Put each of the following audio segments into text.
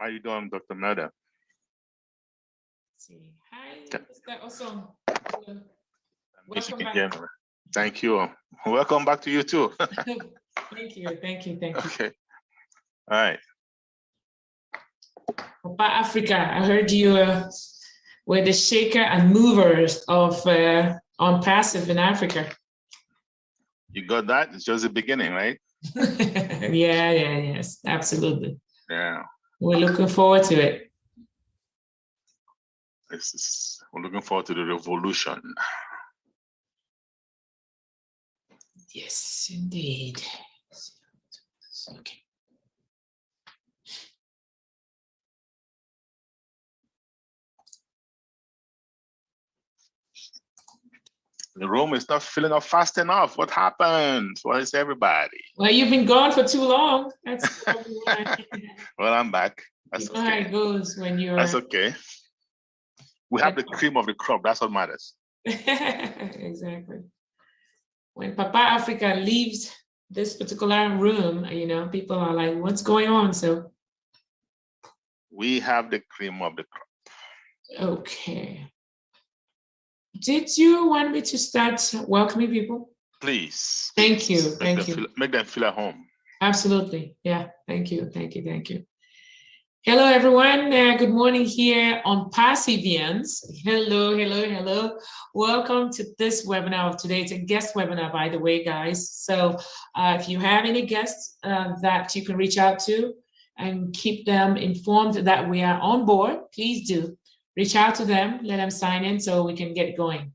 How you doing, Dr. Murder? See. Hi, Mr. Awesome. Welcome back. Again. Thank you. Welcome back to you too. Thank you. Okay. All right. Papa Africa, I heard you were the shaker and movers of on passive in Africa. You got that? It's just the beginning, right? Yes, absolutely. Yeah. We're looking forward to it. We're looking forward to the revolution. Yes, indeed. Okay. The room is not filling up fast enough. What happened? What is everybody? Well, you've been gone for too long. That's well, I'm back. That's you know okay. How it goes when you're. That's okay. We have the cream of the crop. That's what matters. Exactly. When Papa Africa leaves this particular room, you know, people are like, "What's going on?" So we have the cream of the crop. Okay. Did you want me to start welcoming people? Please. Thank you. Thank you. Make them feel at home. Absolutely. Yeah. Thank you. Hello, everyone. Good morning here on Passivians. Hello. Welcome to this webinar of today. It's a guest webinar, by the way, guys. So if you have any guests that you can reach out to and keep them informed that we are on board, please do. Reach out to them, let them sign in so we can get going.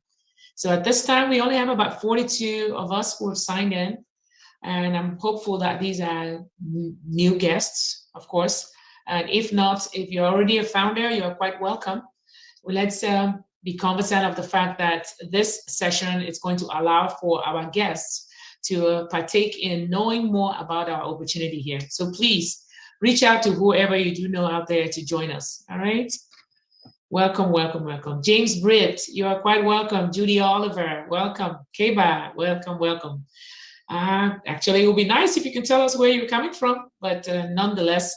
So at this time, we only have about 42 of us who have signed in. And I'm hopeful that these are new guests, of course. And if not, if you're already a founder, you're quite welcome. Well, let's be cognizant of the fact that this session is going to allow for our guests to partake in knowing more about our opportunity here. So please reach out to whoever you do know out there to join us, all right? Welcome. James Britt, you are quite welcome. Judy Oliver, welcome. Keba, welcome. Actually, it would be nice if you can tell us where you're coming from, but nonetheless,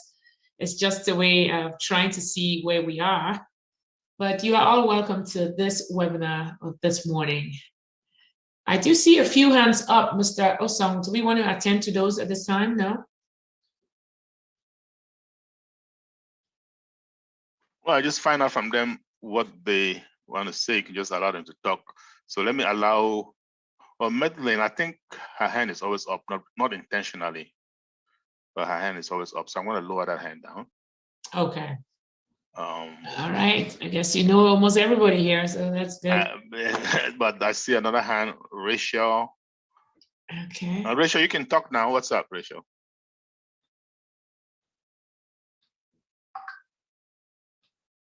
it's just a way of trying to see where we are. But you are all welcome to this webinar of this morning. I do see a few hands up, Mr. Osong. Do we want to attend to those at this time? No? Well, I just find out from them what they want to say. You can just allow them to talk. So let me allow, well, Madeline, I think her hand is always up, not intentionally, but her hand is always up. So I'm going to lower that hand down. Okay. All right. I guess you know almost everybody here, so that's good. But I see another hand, Rachel. Okay. Rachel, you can talk now. What's up, Rachel?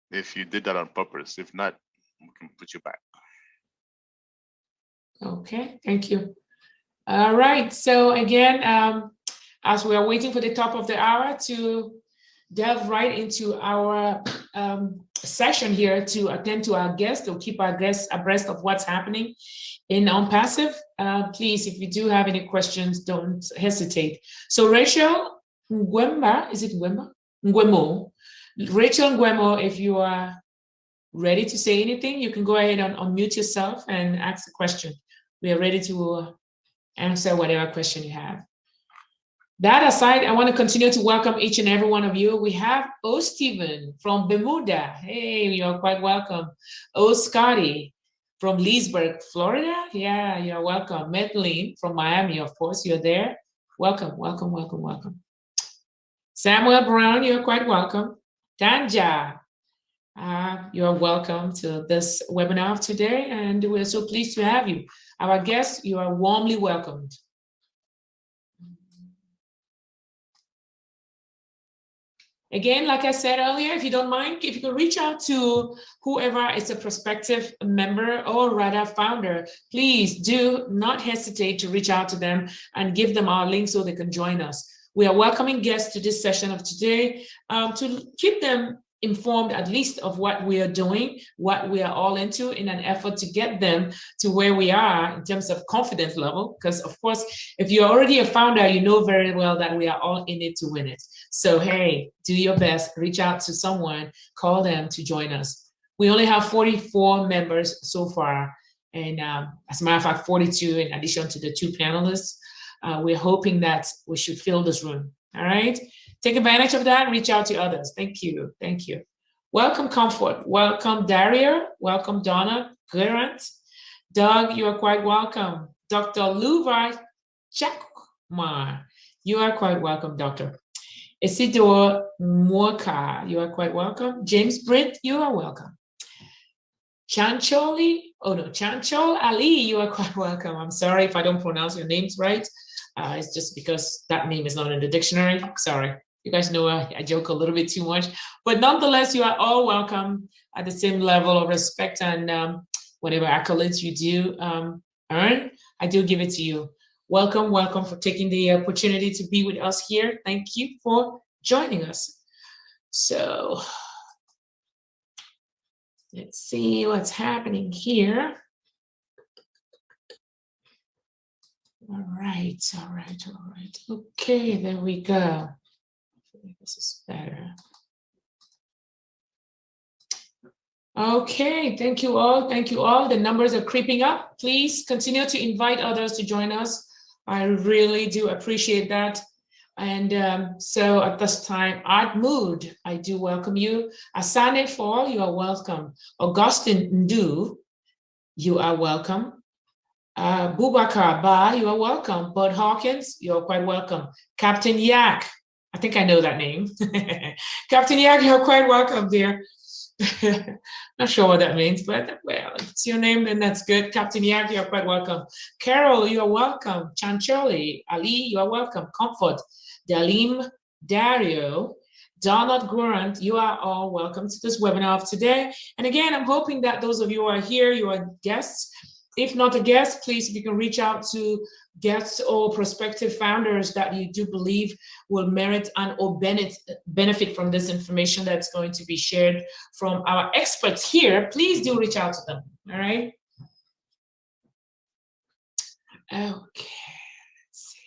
If you did that on purpose. If not, we can put you back. Okay, thank you. All right, so again, as we are waiting for the top of the hour to delve right into our session here to attend to our guests, to keep our guests abreast of what's happening in OnPassive, please, if you do have any questions, don't hesitate. So Rachel Ngwemba, is it Ngwemba? Ngwemo. Rachel Ngwemo, if you are ready to say anything, you can go ahead and unmute yourself and ask a question. We are ready to answer whatever question you have. That aside, I want to continue to welcome each and every one of you. We have O. Stephen from Bermuda. Hey, you're quite welcome. O. Scotty from Leesburg, Florida. Yeah, you're welcome. Madeline from Miami, of course, you're there. Welcome. Samuel Brown, you're quite welcome. Tanja, you're welcome to this webinar of today, and we're so pleased to have you. Our guests, you are warmly welcomed. Again, like I said earlier, if you don't mind, if you can reach out to whoever is a prospective member or rather founder, please do not hesitate to reach out to them and give them our link so they can join us. We are welcoming guests to this session of today to keep them informed at least of what we are doing, what we are all into, in an effort to get them to where we are in terms of confidence level. Because of course, if you're already a founder, you know very well that we are all in it to win it. So hey, do your best, reach out to someone, call them to join us. We only have 44 members so far. And as a matter of fact, 42 in addition to the 2 panelists. We're hoping that we should fill this room, all right? Take advantage of that, reach out to others. Thank you, thank you. Welcome, Comfort. Welcome, Daria. Welcome, Donna Grant. Doug, you are quite welcome. Dr. Luva Chakmar, you are quite welcome, Doctor. Isidore Moka, you are quite welcome. James Britt, you are welcome. Chancholi, Chanchol Ali, you are quite welcome. I'm sorry if I don't pronounce your names right. It's just because that name is not in the dictionary. Sorry. You guys know I joke a little bit too much, but nonetheless, you are all welcome at the same level of respect and whatever accolades you do earn, I do give it to you. Welcome, welcome for taking the opportunity to be with us here. Thank you for joining us. So let's see what's happening here. All right. Okay, there we go. I think this is better. Okay, thank you all. Thank you all. The numbers are creeping up. Please continue to invite others to join us. I really do appreciate that. And so at this time, Art Mood, I do welcome you. Asane Fall, you are welcome. Augustine Ndu, you are welcome. Bubakar Ba, you are welcome. Bud Hawkins, you are quite welcome. Captain Yak, I think I know that name. Captain Yak, you're quite welcome, dear. Not sure what that means, but well, if it's your name, then that's good. Captain Yak, you're quite welcome. Carol, you are welcome. Chancholi, Ali, you are welcome. Comfort, Dalim, Dario, Donald Grant, you are all welcome to this webinar of today. And again, I'm hoping that those of you who are here, you are guests. If not a guest, please, if you can reach out to guests or prospective founders that you do believe will merit and or benefit from this information that's going to be shared from our experts here, please do reach out to them, all right? Okay, let's see.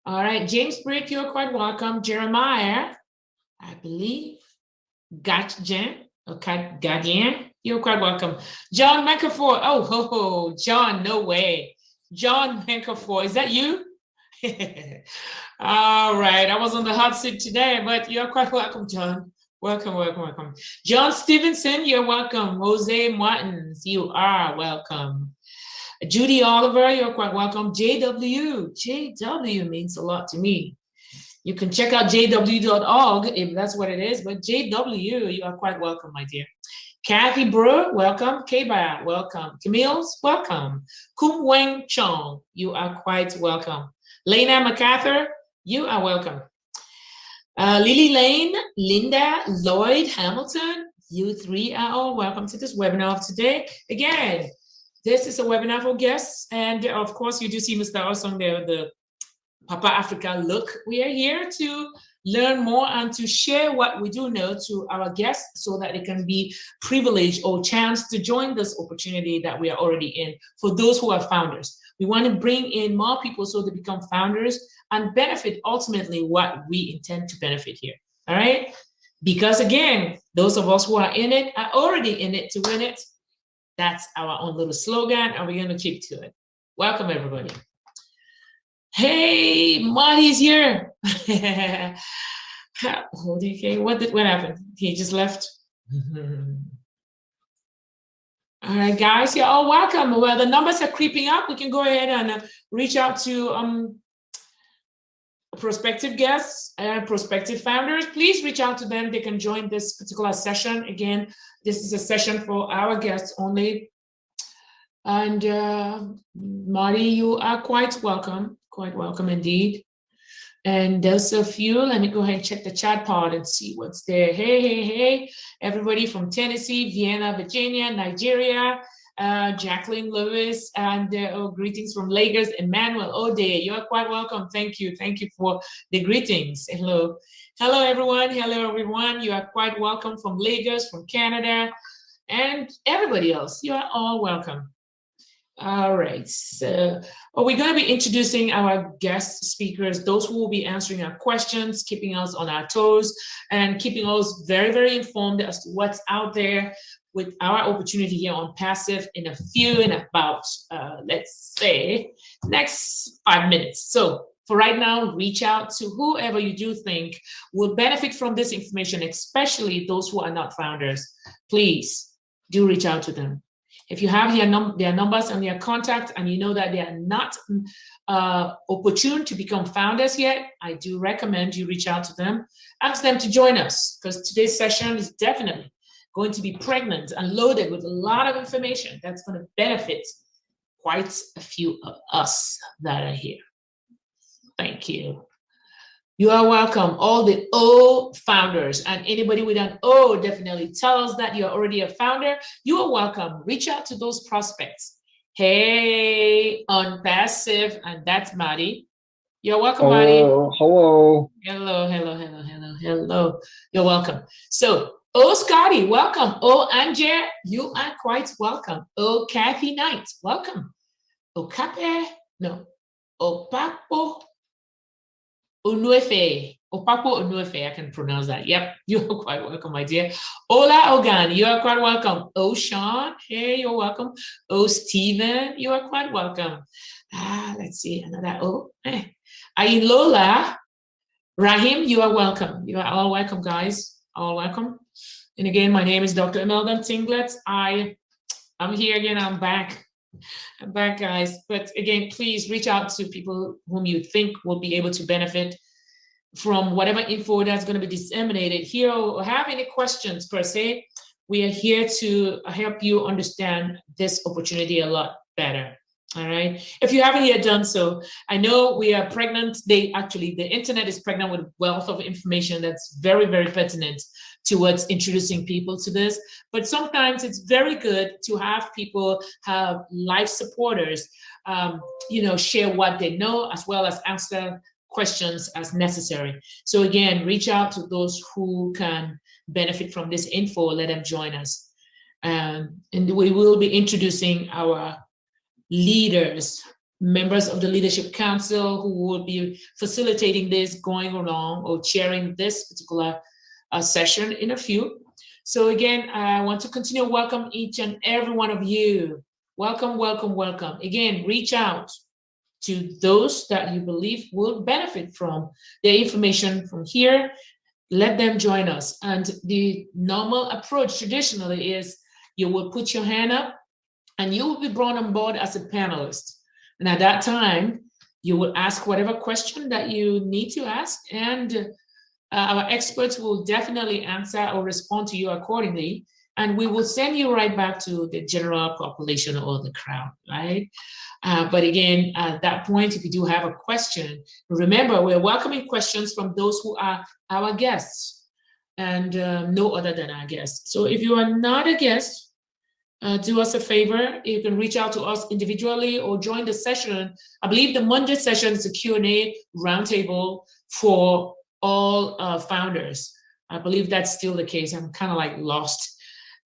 All right, James Britt, you're quite welcome. Jeremiah, I believe, Gatjen, okay, Gadien, you're quite welcome. John McAfee, oh, ho, ho, John, no way. John McAfee, is that you? All right, I was on the hot seat today, but you're quite welcome, John. Welcome, welcome, welcome. John Stevenson, you're welcome. Jose Martins, you are welcome. Judy Oliver, you're quite welcome. JW means a lot to me. You can check out jw.org if that's what it is, but JW, you are quite welcome, my dear. Kathy Brewer, welcome. Keba, welcome. Camille's, welcome. Kum Weng Chong, you are quite welcome. Lena MacArthur, you are welcome. Lily Lane, Linda, Lloyd Hamilton, you three are all welcome to this webinar of today. Again, this is a webinar for guests, and of course, you do see Mr. Osong there, the Papa Africa look. We are here to learn more and to share what we do know to our guests so that they can be privileged or chance to join this opportunity that we are already in for those who are founders. We want to bring in more people so they become founders and benefit ultimately what we intend to benefit here, all right? Because again, those of us who are in it are already in it to win it. That's our own little slogan, and we're going to keep to it. Welcome, everybody. Hey, Marty's here. Okay, what happened? He just left. All right, guys, you're all welcome. Well, the numbers are creeping up. We can go ahead and reach out to prospective guests and prospective founders. Please reach out to them. They can join this particular session. Again, this is a session for our guests only. And Marty, you are quite welcome indeed. And those of you, let me go ahead and check the chat pod and see what's there. Hey, everybody from Tennessee, Vienna, Virginia, Nigeria, Jacqueline Lewis, and greetings from Lagos. Emmanuel Ode, you're quite welcome. Thank you for the greetings. Hello everyone. You are quite welcome from Lagos, from Canada, and everybody else. You are all welcome. All right, so we're going to be introducing our guest speakers, those who will be answering our questions, keeping us on our toes, and keeping us very, very informed as to what's out there with our opportunity here on Passive in about, let's say, next 5 minutes. So for right now, reach out to whoever you do think will benefit from this information, especially those who are not founders. Please do reach out to them. If you have their numbers and their contact, and you know that they are not opportune to become founders yet, I do recommend you reach out to them, ask them to join us, because today's session is definitely going to be pregnant and loaded with a lot of information that's going to benefit quite a few of us that are here. Thank you. You are welcome, all the O founders, and anybody with an O, definitely tell us that you're already a founder. You are welcome. Reach out to those prospects. Hey, on Passive, and that's Maddie. You're welcome, Maddie. Hello. Hello. You're welcome. So, O Scotty, welcome. O Anje, you are quite welcome. O Kathy Knight, welcome. O Cape, no. O Papo Onuefe, I can pronounce that. Yep, you're quite welcome, my dear. Ola Ogan, you are quite welcome. Oh, Sean, hey, you're welcome. Oh, Stephen, you are quite welcome. Let's see, another O. Ayin Lola, Rahim, you are welcome. You are all welcome, guys. All welcome. And again, my name is Dr. Imelda Tinglet. I'm here again. I'm back. I'm back, guys. But again, please reach out to people whom you think will be able to benefit from whatever info that's going to be disseminated here, or have any questions per se. We are here to help you understand this opportunity a lot better. All right. If you haven't yet done so, I know we are pregnant. The internet is pregnant with wealth of information that's very, very pertinent towards introducing people to this. But sometimes it's very good to have people have life supporters, share what they know, as well as answer questions as necessary. So again, reach out to those who can benefit from this info. Let them join us. And we will be introducing our leaders, members of the Leadership Council, who will be facilitating this, going along or chairing this particular session in a few. So again, I want to continue to welcome each and every one of you. Welcome. Again, reach out to those that you believe will benefit from the information from here. Let them join us. And the normal approach traditionally is you will put your hand up and you will be brought on board as a panelist. And at that time, you will ask whatever question that you need to ask, and our experts will definitely answer or respond to you accordingly. And we will send you right back to the general population or the crowd, right? But again, at that point, if you do have a question, remember, we're welcoming questions from those who are our guests and no other than our guests. So if you are not a guest, do us a favor. You can reach out to us individually or join the session. I believe the Monday session is a Q&A roundtable for all founders. I believe that's still the case. I'm kind of like lost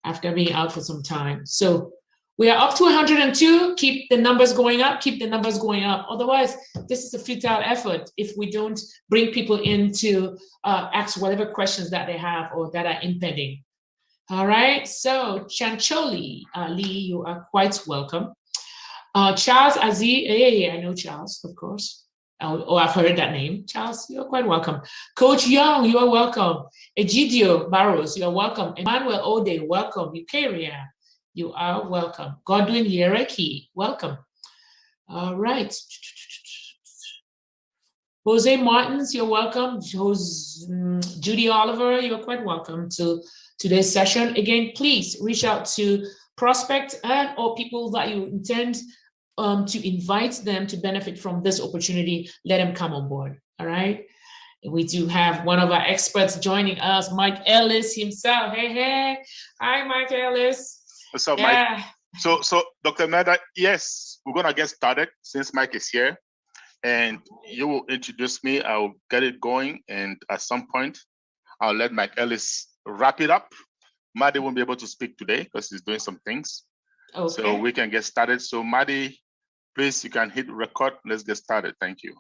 after being out for some time. So we are up to 102. Keep the numbers going up. Otherwise, this is a futile effort if we don't bring people in to ask whatever questions that they have or that are impending. All right, so Chancholi Lee, you are quite welcome. Charles Aziz, hey, I know Charles, of course. Oh, I've heard that name. Charles, you're quite welcome. Coach Young, you are welcome. Egidio Barros, you are welcome. Emmanuel Ode, welcome. Eukaria, you are welcome. Godwin Yereki, welcome. All right. Jose Martins, you're welcome. Judy Oliver, you're quite welcome to today's session. Again, please reach out to prospects and or people that you intend to invite them to benefit from this opportunity. Let them come on board, all right? We do have one of our experts joining us, Mike Ellis himself. Hey, hi, Mike Ellis. What's up, Mike? So Dr. Meda, yes, we're gonna get started since Mike is here, and you will introduce me. I'll get it going, and at some point, I'll let Mike Ellis wrap it up. Maddie won't be able to speak today because he's doing some things. Okay. So we can get started. So Maddie, please, you can hit record. Let's get started. Thank you.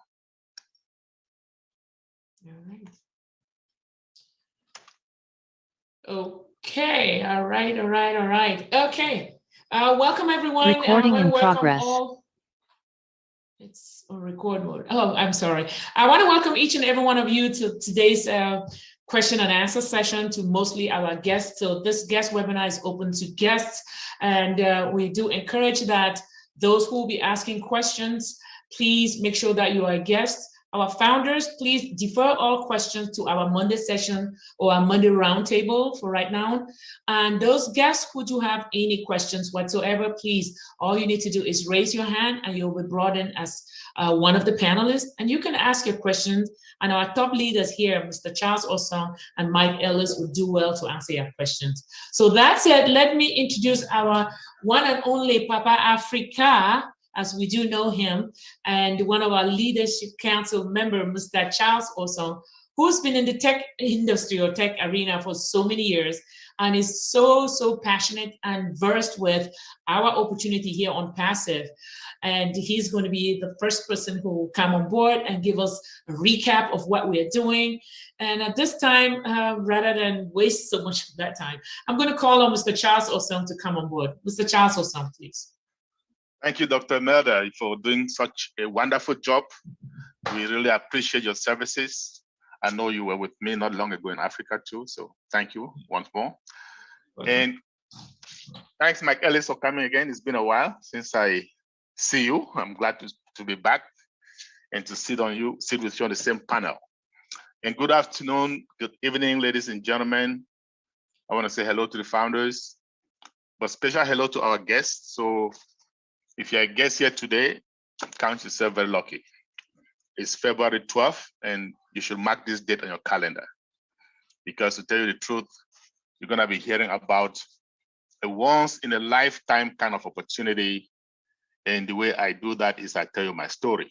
All right. Okay. All right. Okay. Welcome everyone. Recording in progress. It's on record mode. Oh, I'm sorry. I want to welcome each and every one of you to today's question and answer session, to mostly our guests. So this guest webinar is open to guests, and we do encourage that those who will be asking questions, please make sure that you are a guest. Our founders, please defer all questions to our Monday session or our Monday roundtable for right now. And those guests who do have any questions whatsoever, please, all you need to do is raise your hand and you'll be brought in as one of the panelists. And you can ask your questions. And our top leaders here, Mr. Charles Osong and Mike Ellis, will do well to answer your questions. So that's it. Let me introduce our one and only Papa Africa, as we do know him, and one of our leadership council member, Mr. Charles Osong, who's been in the tech industry or tech arena for so many years and is so passionate and versed with our opportunity here on Passive. And he's going to be the first person who will come on board and give us a recap of what we're doing. And at this time, rather than waste so much of that time, I'm going to call on Mr. Charles Osong to come on board. Mr. Charles Osong, please. Thank you, Dr. Melda, for doing such a wonderful job. We really appreciate your services. I know you were with me not long ago in Africa too, so thank you once more. Okay. And thanks, Mike Ellis, for coming again. It's been a while since I see you. I'm glad to be back and to sit with you on the same panel. And good afternoon, good evening, ladies and gentlemen. I want to say hello to the founders, but special hello to our guests. So if you're a guest here today, count yourself very lucky. It's February 12th, and you should mark this date on your calendar. Because to tell you the truth, you're gonna be hearing about a once-in-a-lifetime kind of opportunity. And the way I do that is I tell you my story.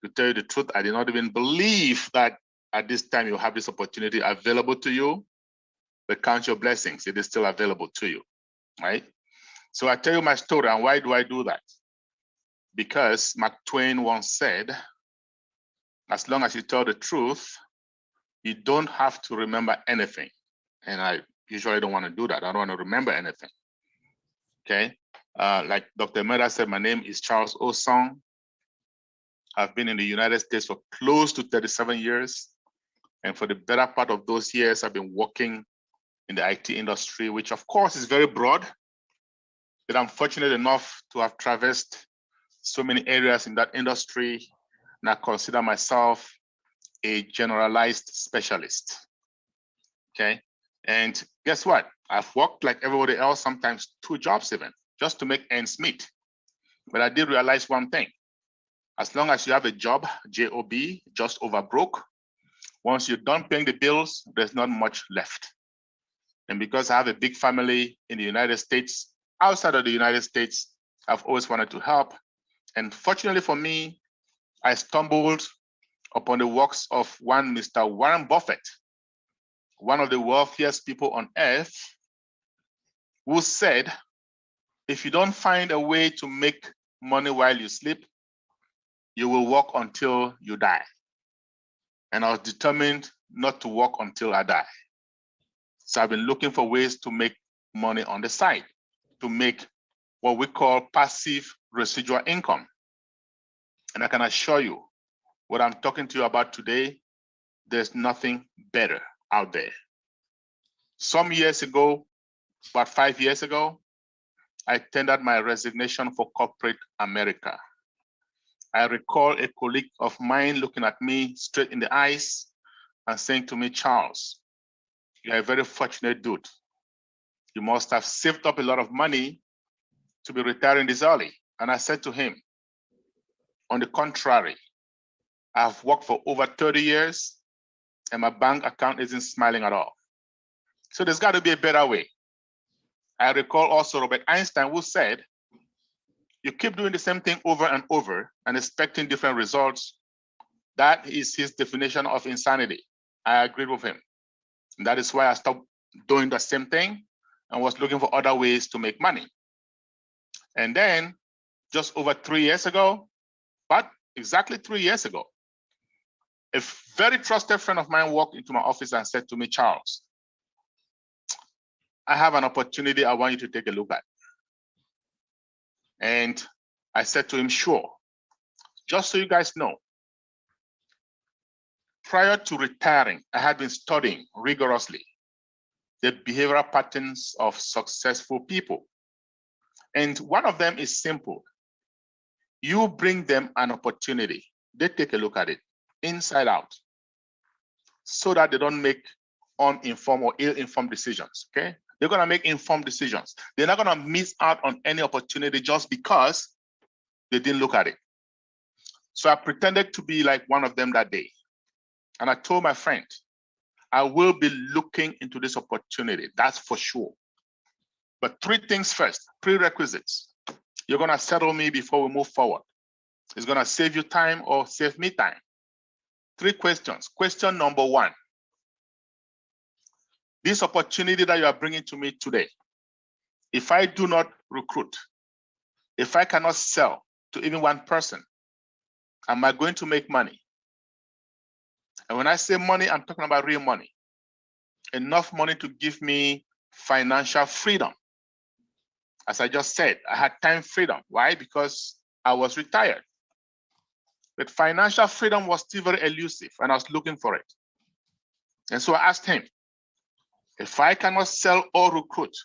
To tell you the truth, I did not even believe that at this time you have this opportunity available to you, but count your blessings, it is still available to you, right? So I tell you my story, and why do I do that? Because Mark Twain once said, as long as you tell the truth, you don't have to remember anything. And I usually don't want to do that. I don't want to remember anything, okay? Like Dr. Meda said, my name is Charles Osong. I've been in the United States for close to 37 years. And for the better part of those years, I've been working in the IT industry, which of course is very broad. But I'm fortunate enough to have traversed so many areas in that industry, and I consider myself a generalized specialist, okay? And guess what? I've worked like everybody else, sometimes 2 jobs even, just to make ends meet. But I did realize one thing. As long as you have a job, J-O-B, just over broke, once you're done paying the bills, there's not much left. And because I have a big family in the United States, outside of the United States, I've always wanted to help. And fortunately for me, I stumbled upon the works of one Mr. Warren Buffett, one of the wealthiest people on earth, who said, if you don't find a way to make money while you sleep, you will work until you die. And I was determined not to work until I die. So I've been looking for ways to make money on the side, to make what we call passive residual income. And I can assure you, what I'm talking to you about today, there's nothing better out there. Some years ago, about 5 years ago, I tendered my resignation for corporate America. I recall a colleague of mine looking at me straight in the eyes and saying to me, Charles, you're a very fortunate dude. You must have saved up a lot of money to be retiring this early. And I said to him, on the contrary, I've worked for over 30 years and my bank account isn't smiling at all. So there's got to be a better way. I recall also Robert Einstein, who said, you keep doing the same thing over and over and expecting different results. That is his definition of insanity. I agreed with him. And that is why I stopped doing the same thing and was looking for other ways to make money. And then just over 3 years ago, but exactly 3 years ago, a very trusted friend of mine walked into my office and said to me, Charles, I have an opportunity I want you to take a look at. And I said to him, sure. Just so you guys know, prior to retiring, I had been studying rigorously the behavioral patterns of successful people. And one of them is simple. You bring them an opportunity. They take a look at it inside out so that they don't make uninformed or ill-informed decisions, okay? They're gonna make informed decisions. They're not gonna miss out on any opportunity just because they didn't look at it. So I pretended to be like one of them that day. And I told my friend, I will be looking into this opportunity, that's for sure. But 3 things first, prerequisites. You're gonna settle me before we move forward. It's gonna save you time or save me time. 3 questions. Question number 1. This opportunity that you are bringing to me today, if I do not recruit, if I cannot sell to even one person, am I going to make money? And when I say money, I'm talking about real money. Enough money to give me financial freedom. As I just said, I had time freedom. Why? Because I was retired. But financial freedom was still very elusive, and I was looking for it. And so I asked him, if I cannot sell or recruit,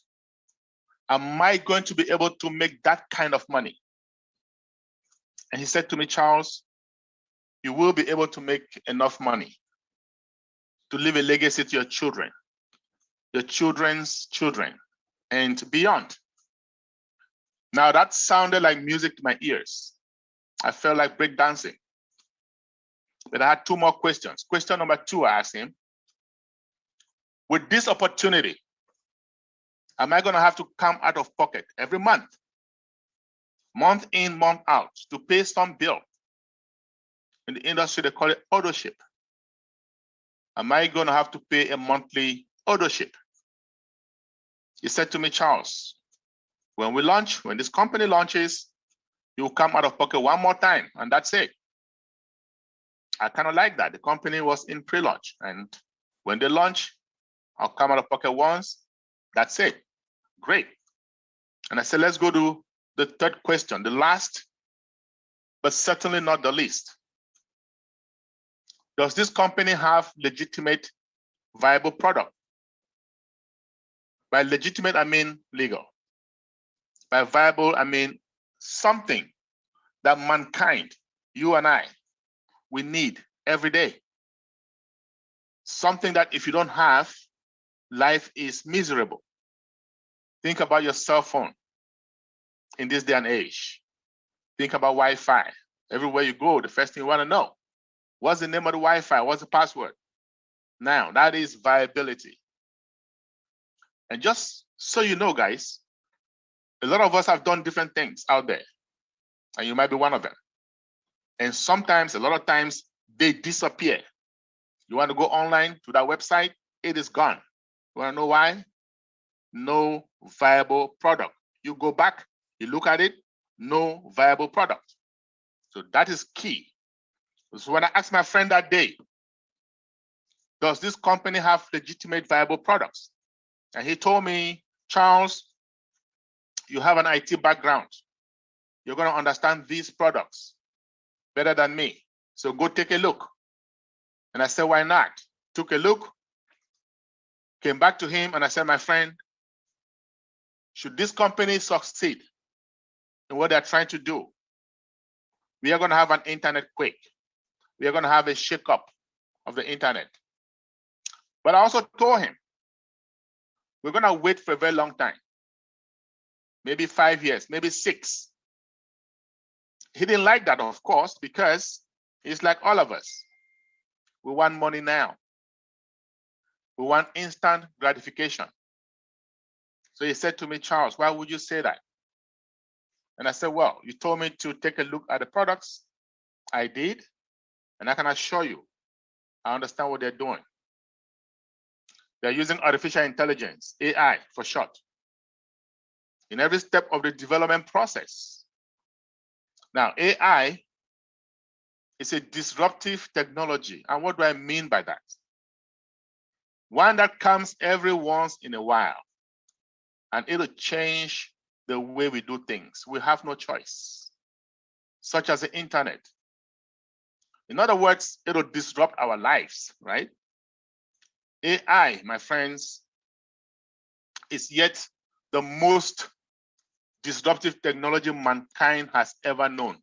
am I going to be able to make that kind of money? And he said to me, Charles, you will be able to make enough money to leave a legacy to your children, your children's children, and beyond. Now that sounded like music to my ears. I felt like breakdancing. But I had 2 more questions. Question number 2, I asked him, with this opportunity, am I gonna have to come out of pocket every month in, month out, to pay some bill? In the industry, they call it auto-ship. Am I gonna have to pay a monthly auto-ship? He said to me, Charles, when we launch, when this company launches, you'll come out of pocket 1 more time, and that's it. I kind of like that. The company was in pre-launch, and when they launch, I'll come out of pocket once, that's it. Great. And I said, let's go to the 3rd question, the last, but certainly not the least. Does this company have legitimate, viable product? By legitimate, I mean legal. By viable, I mean something that mankind, you and I, we need every day. Something that if you don't have, life is miserable. Think about your cell phone in this day and age. Think about Wi-Fi. Everywhere you go, the first thing you want to know, what's the name of the Wi-Fi? What's the password? Now, that is viability. And just so you know, guys, a lot of us have done different things out there, and you might be one of them. And sometimes, a lot of times, they disappear. You want to go online to that website, it is gone. You want to know why? No viable product. You go back, you look at it, no viable product. So that is key. So when I asked my friend that day, does this company have legitimate viable products? And he told me, Charles, you have an IT background. You're going to understand these products better than me. So go take a look. And I said, why not? Took a look, came back to him, and I said, my friend, should this company succeed in what they're trying to do, we are going to have an internet quake. We are going to have a shakeup of the internet. But I also told him, we're going to wait for a very long time. Maybe 5 years, maybe 6. He didn't like that, of course, because he's like all of us. We want money now. We want instant gratification. So he said to me, Charles, why would you say that? And I said, well, you told me to take a look at the products. I did. And I can assure you, I understand what they're doing. They're using artificial intelligence, AI for short, in every step of the development process. Now, AI is a disruptive technology. And what do I mean by that? One that comes every once in a while, and it'll change the way we do things. We have no choice, such as the internet. In other words, it'll disrupt our lives, right? AI, my friends, is yet the most disruptive technology mankind has ever known.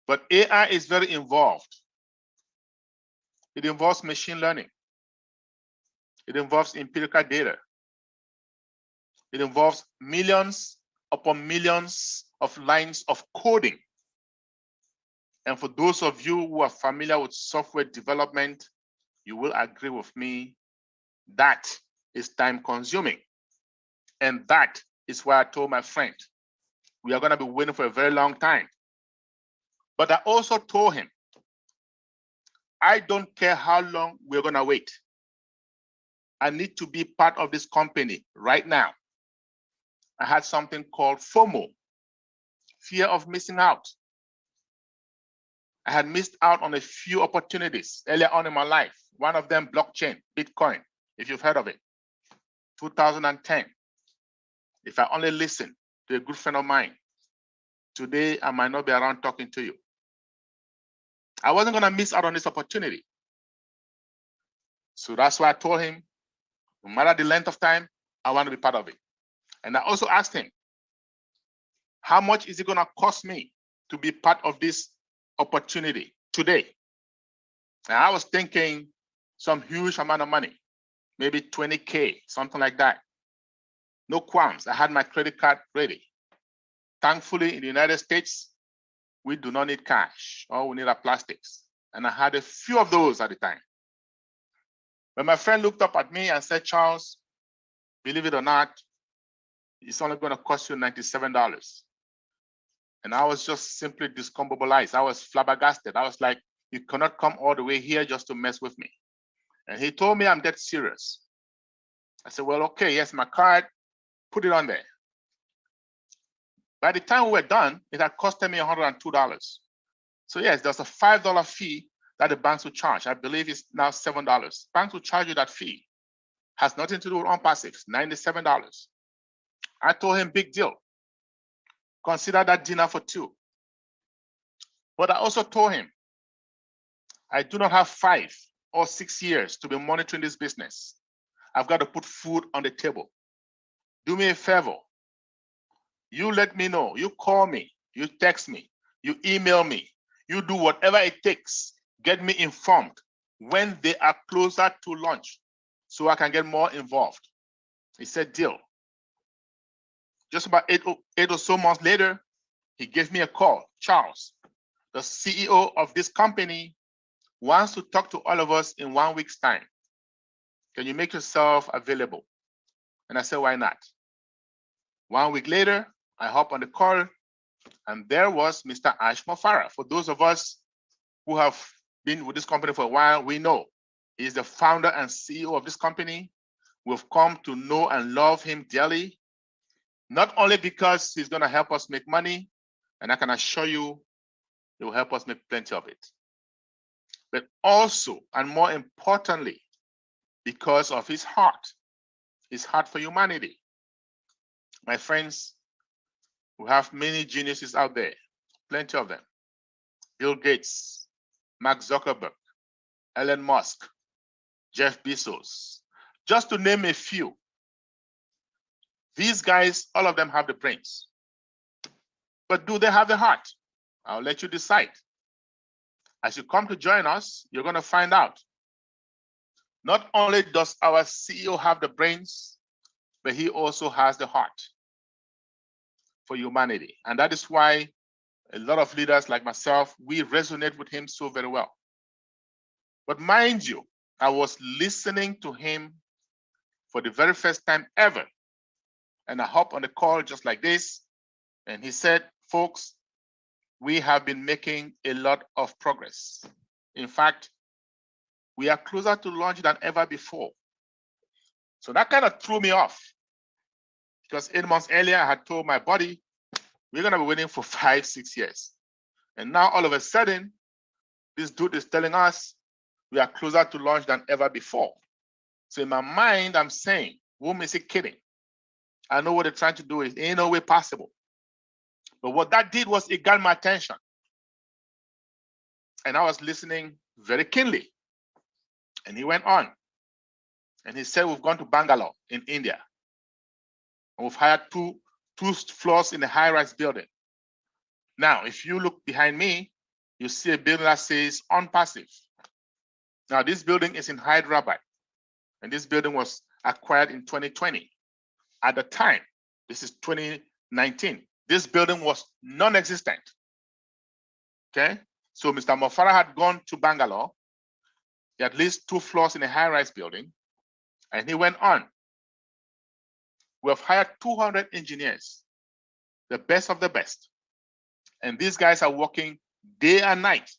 But AI is very involved. It involves machine learning. It involves empirical data. It involves millions upon millions of lines of coding. And for those of you who are familiar with software development, you will agree with me that is time consuming. And that is why I told my friend, we are going to be waiting for a very long time. But I also told him, I don't care how long we're going to wait. I need to be part of this company right now. I had something called FOMO, fear of missing out. I had missed out on a few opportunities earlier on in my life. One of them, blockchain, Bitcoin, if you've heard of it, 2010. If I only listened to a good friend of mine, today I might not be around talking to you. I wasn't going to miss out on this opportunity. So that's why I told him, no matter the length of time, I want to be part of it. And I also asked him, how much is it going to cost me to be part of this opportunity today? And I was thinking some huge amount of money, maybe 20K, something like that. No qualms. I had my credit card ready. Thankfully, in the United States, we do not need cash. All we need are plastics. And I had a few of those at the time. When my friend looked up at me and said, Charles, believe it or not, it's only going to cost you $97. And I was just simply discombobulated. I was flabbergasted. I was like, you cannot come all the way here just to mess with me. And he told me I'm dead serious. I said, well, okay, yes, my card, put it on there. By the time we were done, it had costed me $102. So yes, there's a $5 fee that the banks will charge. I believe it's now $7. Banks will charge you that fee. Has nothing to do with OnPassive, $97. I told him, big deal. Consider that dinner for two. But I also told him, I do not have 5 or 6 years to be monitoring this business. I've got to put food on the table. Do me a favor. You let me know. You call me. You text me. You email me. You do whatever it takes. Get me informed when they are closer to launch so I can get more involved. He said, deal. Just about eight or so months later, he gave me a call. Charles, the CEO of this company, wants to talk to all of us in 1 week's time. Can you make yourself available? And I said, why not? 1 week later, I hop on the call, and there was Mr. Ash Mofara. For those of us who have been with this company for a while, we know he's the founder and CEO of this company. We've come to know and love him dearly, not only because he's going to help us make money, and I can assure you he will help us make plenty of it, but also, and more importantly, because of his heart for humanity. My friends, we have many geniuses out there, plenty of them. Bill Gates, Mark Zuckerberg, Elon Musk, Jeff Bezos, just to name a few. These guys, all of them have the brains. But do they have the heart? I'll let you decide. As you come to join us, you're going to find out. Not only does our CEO have the brains, but he also has the heart for humanity. And that is why a lot of leaders like myself, we resonate with him so very well. But mind you, I was listening to him for the very first time ever. And I hop on the call just like this. And he said, folks, we have been making a lot of progress. In fact, we are closer to launch than ever before. So that kind of threw me off, because 8 months earlier, I had told my body, we're going to be waiting for 5-6 years. And now all of a sudden, this dude is telling us we are closer to launch than ever before. So in my mind, I'm saying, whom is he kidding? I know what they're trying to do is ain't no way possible. But what that did was it got my attention. And I was listening very keenly. And he went on. And he said, we've gone to Bangalore in India. And we've hired two floors in a high-rise building. Now, if you look behind me, you see a building that says OnPassive. Now, this building is in Hyderabad. And this building was acquired in 2020. At the time, this is 2019, this building was non-existent. Okay, so Mr. Mo Farah had gone to Bangalore. He had at least 2 floors in a high-rise building, and he went on. We have hired 200 engineers, the best of the best. And these guys are working day and night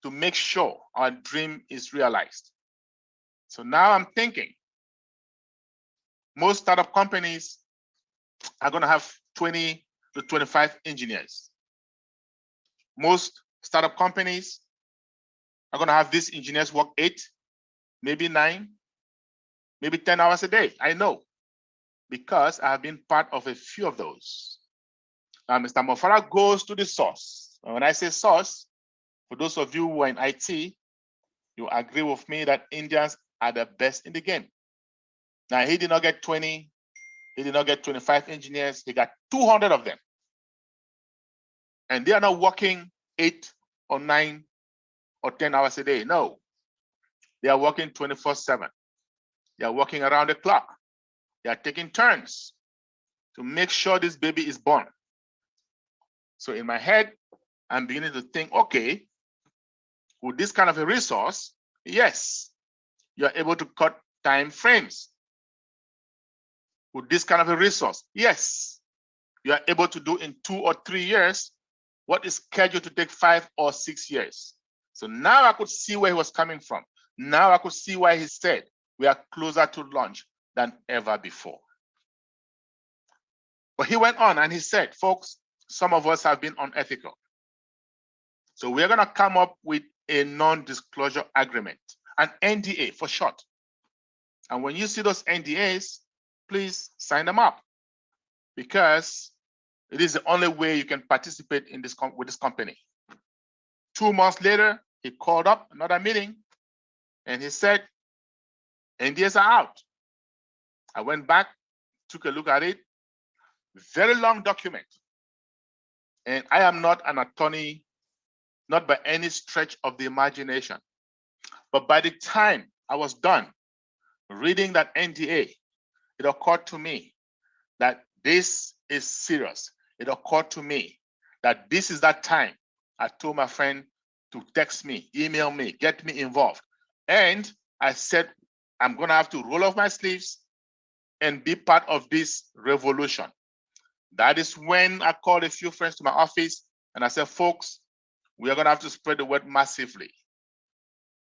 to make sure our dream is realized. So now I'm thinking, most startup companies are going to have 20 to 25 engineers. Most startup companies are going to have these engineers work 8, maybe 9, maybe 10 hours a day. I know, because I have been part of a few of those. Now, Mr. Mo Farah goes to the source. And when I say source, for those of you who are in IT, you agree with me that Indians are the best in the game. Now, he did not get 20, he did not get 25 engineers, he got 200 of them. And they are not working 8 or 9 or 10 hours a day. No, they are working 24/7. They are working around the clock. They are taking turns to make sure this baby is born. So in my head, I'm beginning to think, okay, with this kind of a resource, yes, you're able to cut time frames. With this kind of a resource, yes, you are able to do in 2 or 3 years what is scheduled to take 5 or 6 years. So now I could see where he was coming from. Now I could see why he said we are closer to launch than ever before. But he went on and he said, folks, some of us have been unethical. So we're going to come up with a non-disclosure agreement, an NDA for short. And when you see those NDAs, please sign them up, because it is the only way you can participate in this with this company. 2 months later, he called up another meeting and he said, NDAs are out. I went back, took a look at it, very long document. And I am not an attorney, not by any stretch of the imagination. But by the time I was done reading that NDA, it occurred to me that this is serious. It occurred to me that this is that time I told my friend to text me, email me, get me involved. And I said, I'm going to have to roll off my sleeves and be part of this revolution. That is when I called a few friends to my office and I said, folks, we are going to have to spread the word massively.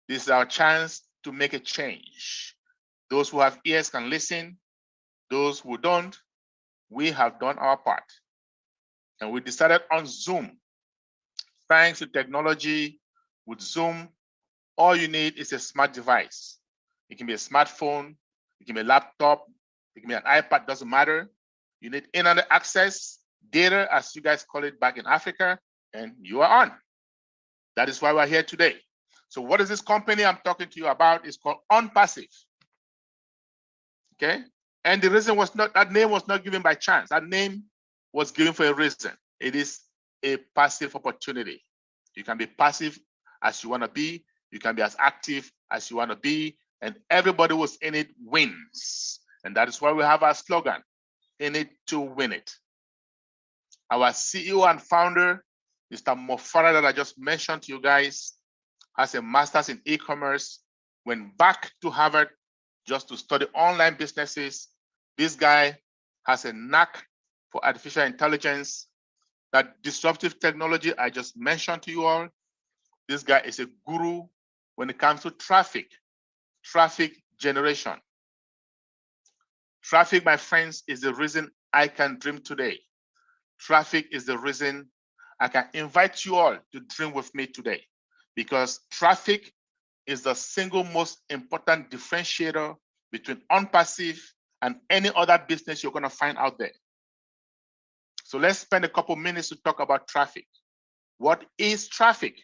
This is our chance to make a change. Those who have ears can listen. Those who don't, we have done our part. And we decided on Zoom. Thanks to technology, with Zoom, all you need is a smart device. It can be a smartphone, it can be a laptop, it can be an iPad, doesn't matter. You need internet access, data, as you guys call it back in Africa, and you are on. That is why we're here today. So what is this company I'm talking to you about? It's called OnPassive. Okay? And the reason was not, that name was not given by chance. That name was given for a reason. It is a passive opportunity. You can be passive as you want to be. You can be as active as you want to be. And everybody who's in it wins. And that is why we have our slogan, in it to win it. Our CEO and founder, Mr. Mo Farah, that I just mentioned to you guys, has a master's in e-commerce, went back to Harvard just to study online businesses. This guy has a knack for artificial intelligence, that disruptive technology I just mentioned to you all. This guy is a guru when it comes to traffic generation. Traffic, my friends, is the reason I can dream today. Traffic is the reason I can invite you all to dream with me today, because traffic is the single most important differentiator between OnPassive and any other business you're going to find out there. So let's spend a couple minutes to talk about traffic. What is traffic?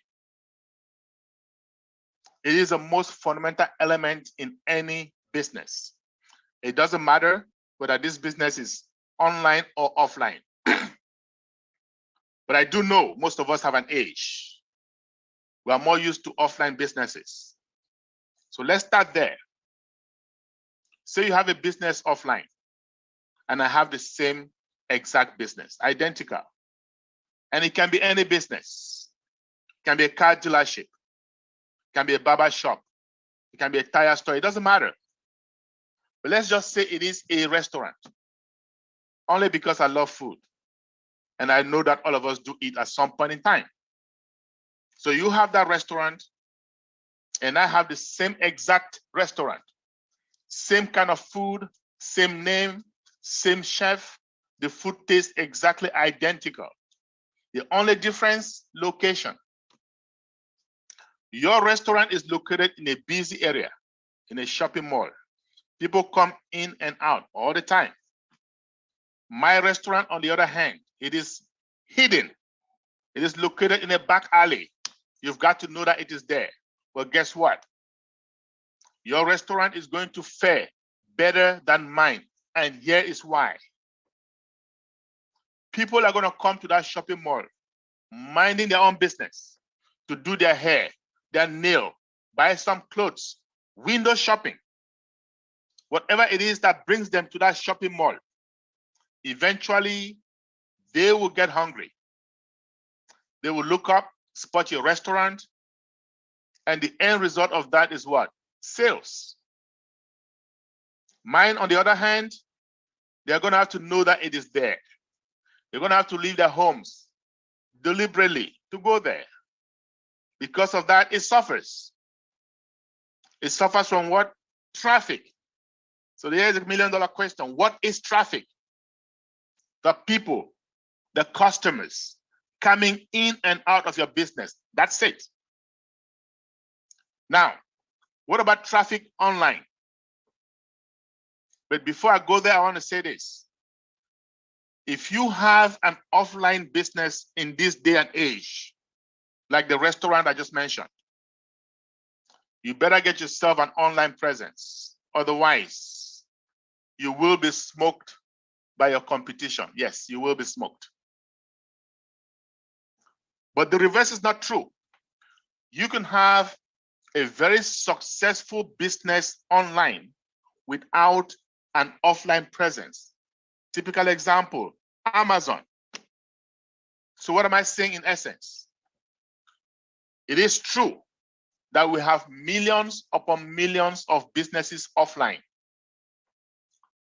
It is the most fundamental element in any business. It doesn't matter whether this business is online or offline. But I do know most of us have an age. We are more used to offline businesses. So let's start there. Say you have a business offline, and I have the same exact business, identical. And it can be any business. It can be a car dealership. It can be a barber shop. It can be a tire store. It doesn't matter. But let's just say it is a restaurant. Only because I love food. And I know that all of us do eat at some point in time. So you have that restaurant, and I have the same exact restaurant. Same kind of food, same name, same chef. The food tastes exactly identical. The only difference, location. Your restaurant is located in a busy area, in a shopping mall. People come in and out all the time. My restaurant, on the other hand, it is hidden. It is located in a back alley. You've got to know that it is there. Well, guess what? Your restaurant is going to fare better than mine. And here is why. People are going to come to that shopping mall, minding their own business, to do their hair, their nail, buy some clothes, window shopping. Whatever it is that brings them to that shopping mall, eventually they will get hungry. They will look up, spot your restaurant, and the end result of that is what? Sales. Mine, on the other hand, they're going to have to know that it is there. They're going to have to leave their homes deliberately to go there. Because of that, it suffers. It suffers from what? Traffic. So here's $1 million question. What is traffic? The people, the customers coming in and out of your business. That's it. Now, what about traffic online? But before I go there, I want to say this. If you have an offline business in this day and age, like the restaurant I just mentioned, you better get yourself an online presence. Otherwise, you will be smoked by your competition. Yes, you will be smoked. But the reverse is not true. You can have a very successful business online without an offline presence. Typical example, Amazon. So what am I saying in essence? It is true that we have millions upon millions of businesses offline.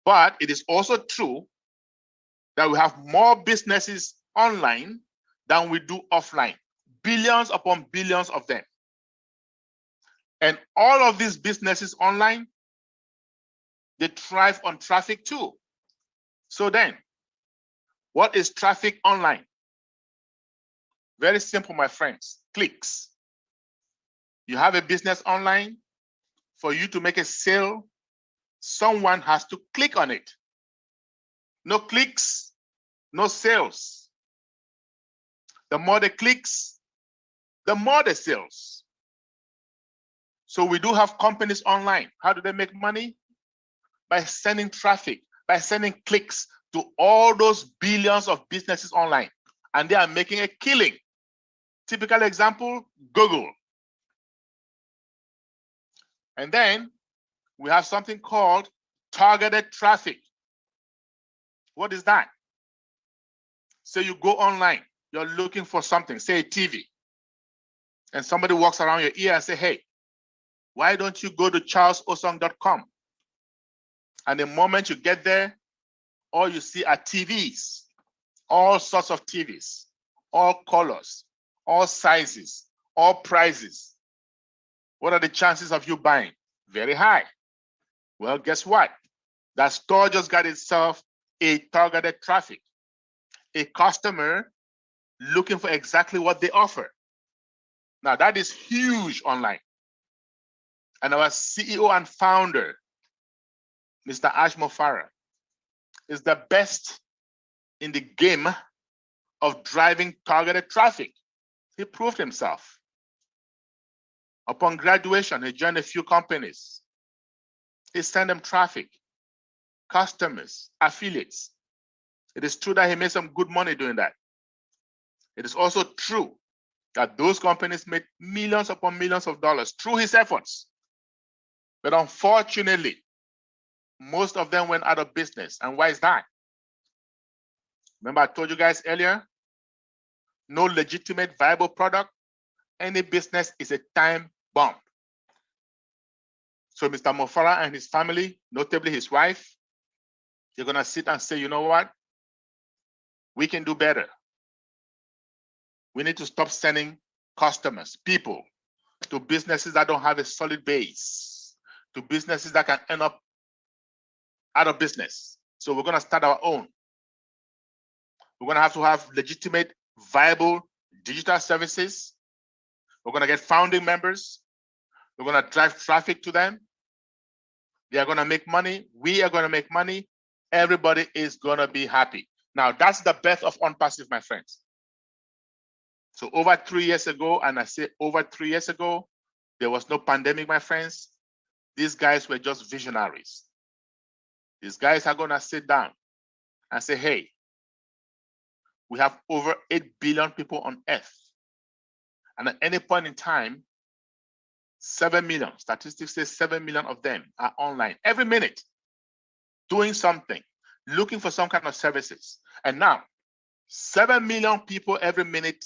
But it is also true that we have more businesses online than we do offline. Billions upon billions of them. And all of these businesses online, they thrive on traffic too. So then, what is traffic online? Very simple, my friends. Clicks. You have a business online. For you to make a sale, someone has to click on it. No clicks, no sales. The more the clicks, the more the sales. So we do have companies online. How do they make money? By sending traffic, by sending clicks to all those billions of businesses online. And they are making a killing. Typical example, Google. And then we have something called targeted traffic. What is that? So you go online, you're looking for something, say a TV. And somebody walks around your ear and say, hey, why don't you go to charlesosong.com? And the moment you get there, all you see are TVs, all sorts of TVs, all colors, all sizes, all prices. What are the chances of you buying? Very high. Well, guess what? That store just got itself a targeted traffic, a customer looking for exactly what they offer. Now, that is huge online. And our CEO and founder, Mr. Ashmo Farah, is the best in the game of driving targeted traffic. He proved himself. Upon graduation, he joined a few companies. He sent them traffic, customers, affiliates. It is true that he made some good money doing that. It is also true that those companies made millions upon millions of dollars through his efforts. But unfortunately, most of them went out of business. And why is that? Remember I told you guys earlier, no legitimate viable product, any business is a time bomb. So Mr. Mo Farah and his family, notably his wife, they're gonna sit and say, you know what? We can do better. We need to stop sending customers, people, to businesses that don't have a solid base, to businesses that can end up out of business. So we're gonna start our own. We're gonna have to have legitimate, viable digital services. We're gonna get founding members. We're gonna drive traffic to them. They are gonna make money. We are gonna make money. Everybody is gonna be happy. Now, that's the birth of OnPassive, my friends. So over 3 years ago, and I say over 3 years ago, there was no pandemic, my friends. These guys were just visionaries. These guys are gonna sit down and say, hey, we have over 8 billion people on Earth. And at any point in time, 7 million, statistics say 7 million of them are online every minute, doing something, looking for some kind of services. And now, 7 million people every minute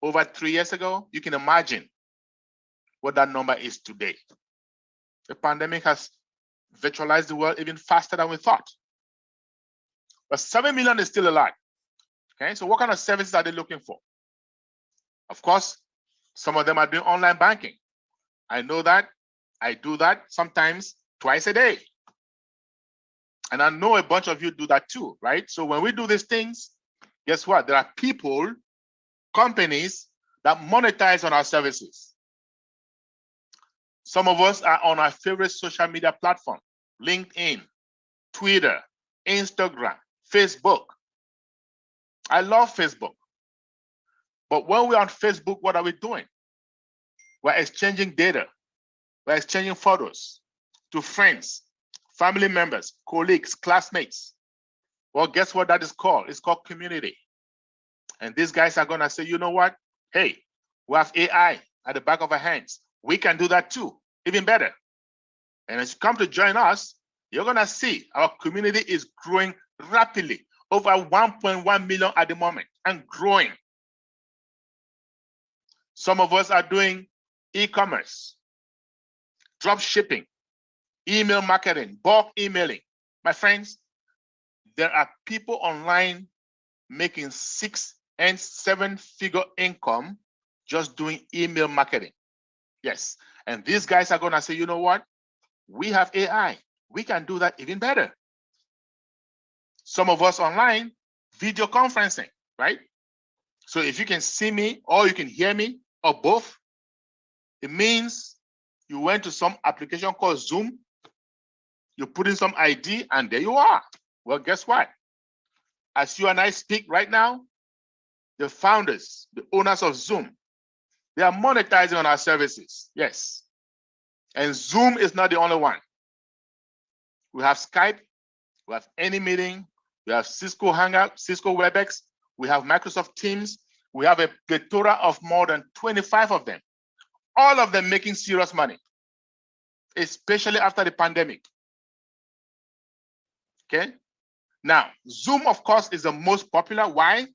over 3 years ago, you can imagine what that number is today. The pandemic has virtualized the world even faster than we thought. But 7 million is still a lot. Okay, so what kind of services are they looking for? Of course, some of them are doing online banking. I know that. I do that sometimes twice a day. And I know a bunch of you do that too, right? So when we do these things, guess what? There are people, companies that monetize on our services. Some of us are on our favorite social media platform, LinkedIn, Twitter, Instagram, Facebook. I love Facebook. But when we're on Facebook, what are we doing? We're exchanging data. We're exchanging photos to friends, family members, colleagues, classmates. Well, guess what that is called? It's called community. And these guys are gonna say, you know what? Hey, we have AI at the back of our hands. We can do that too, even better. And as you come to join us, you're gonna see our community is growing rapidly, over 1.1 million at the moment and growing. Some of us are doing e-commerce, drop shipping, email marketing, bulk emailing. My friends, there are people online making 6 and 7-figure income just doing email marketing. Yes, and these guys are gonna say, you know what? We have AI. We can do that even better. Some of us online, video conferencing, right? So if you can see me or you can hear me or both, it means you went to some application called Zoom, you put in some ID and there you are. Well, guess what? As you and I speak right now, the founders, the owners of Zoom, they are monetizing on our services. Yes. And Zoom is not the only one. We have Skype, we have AnyMeeting, we have Cisco Hangout, Cisco WebEx, we have Microsoft Teams, we have a plethora of more than 25 of them, all of them making serious money, especially after the pandemic. Okay. Now, Zoom, of course, is the most popular. Why?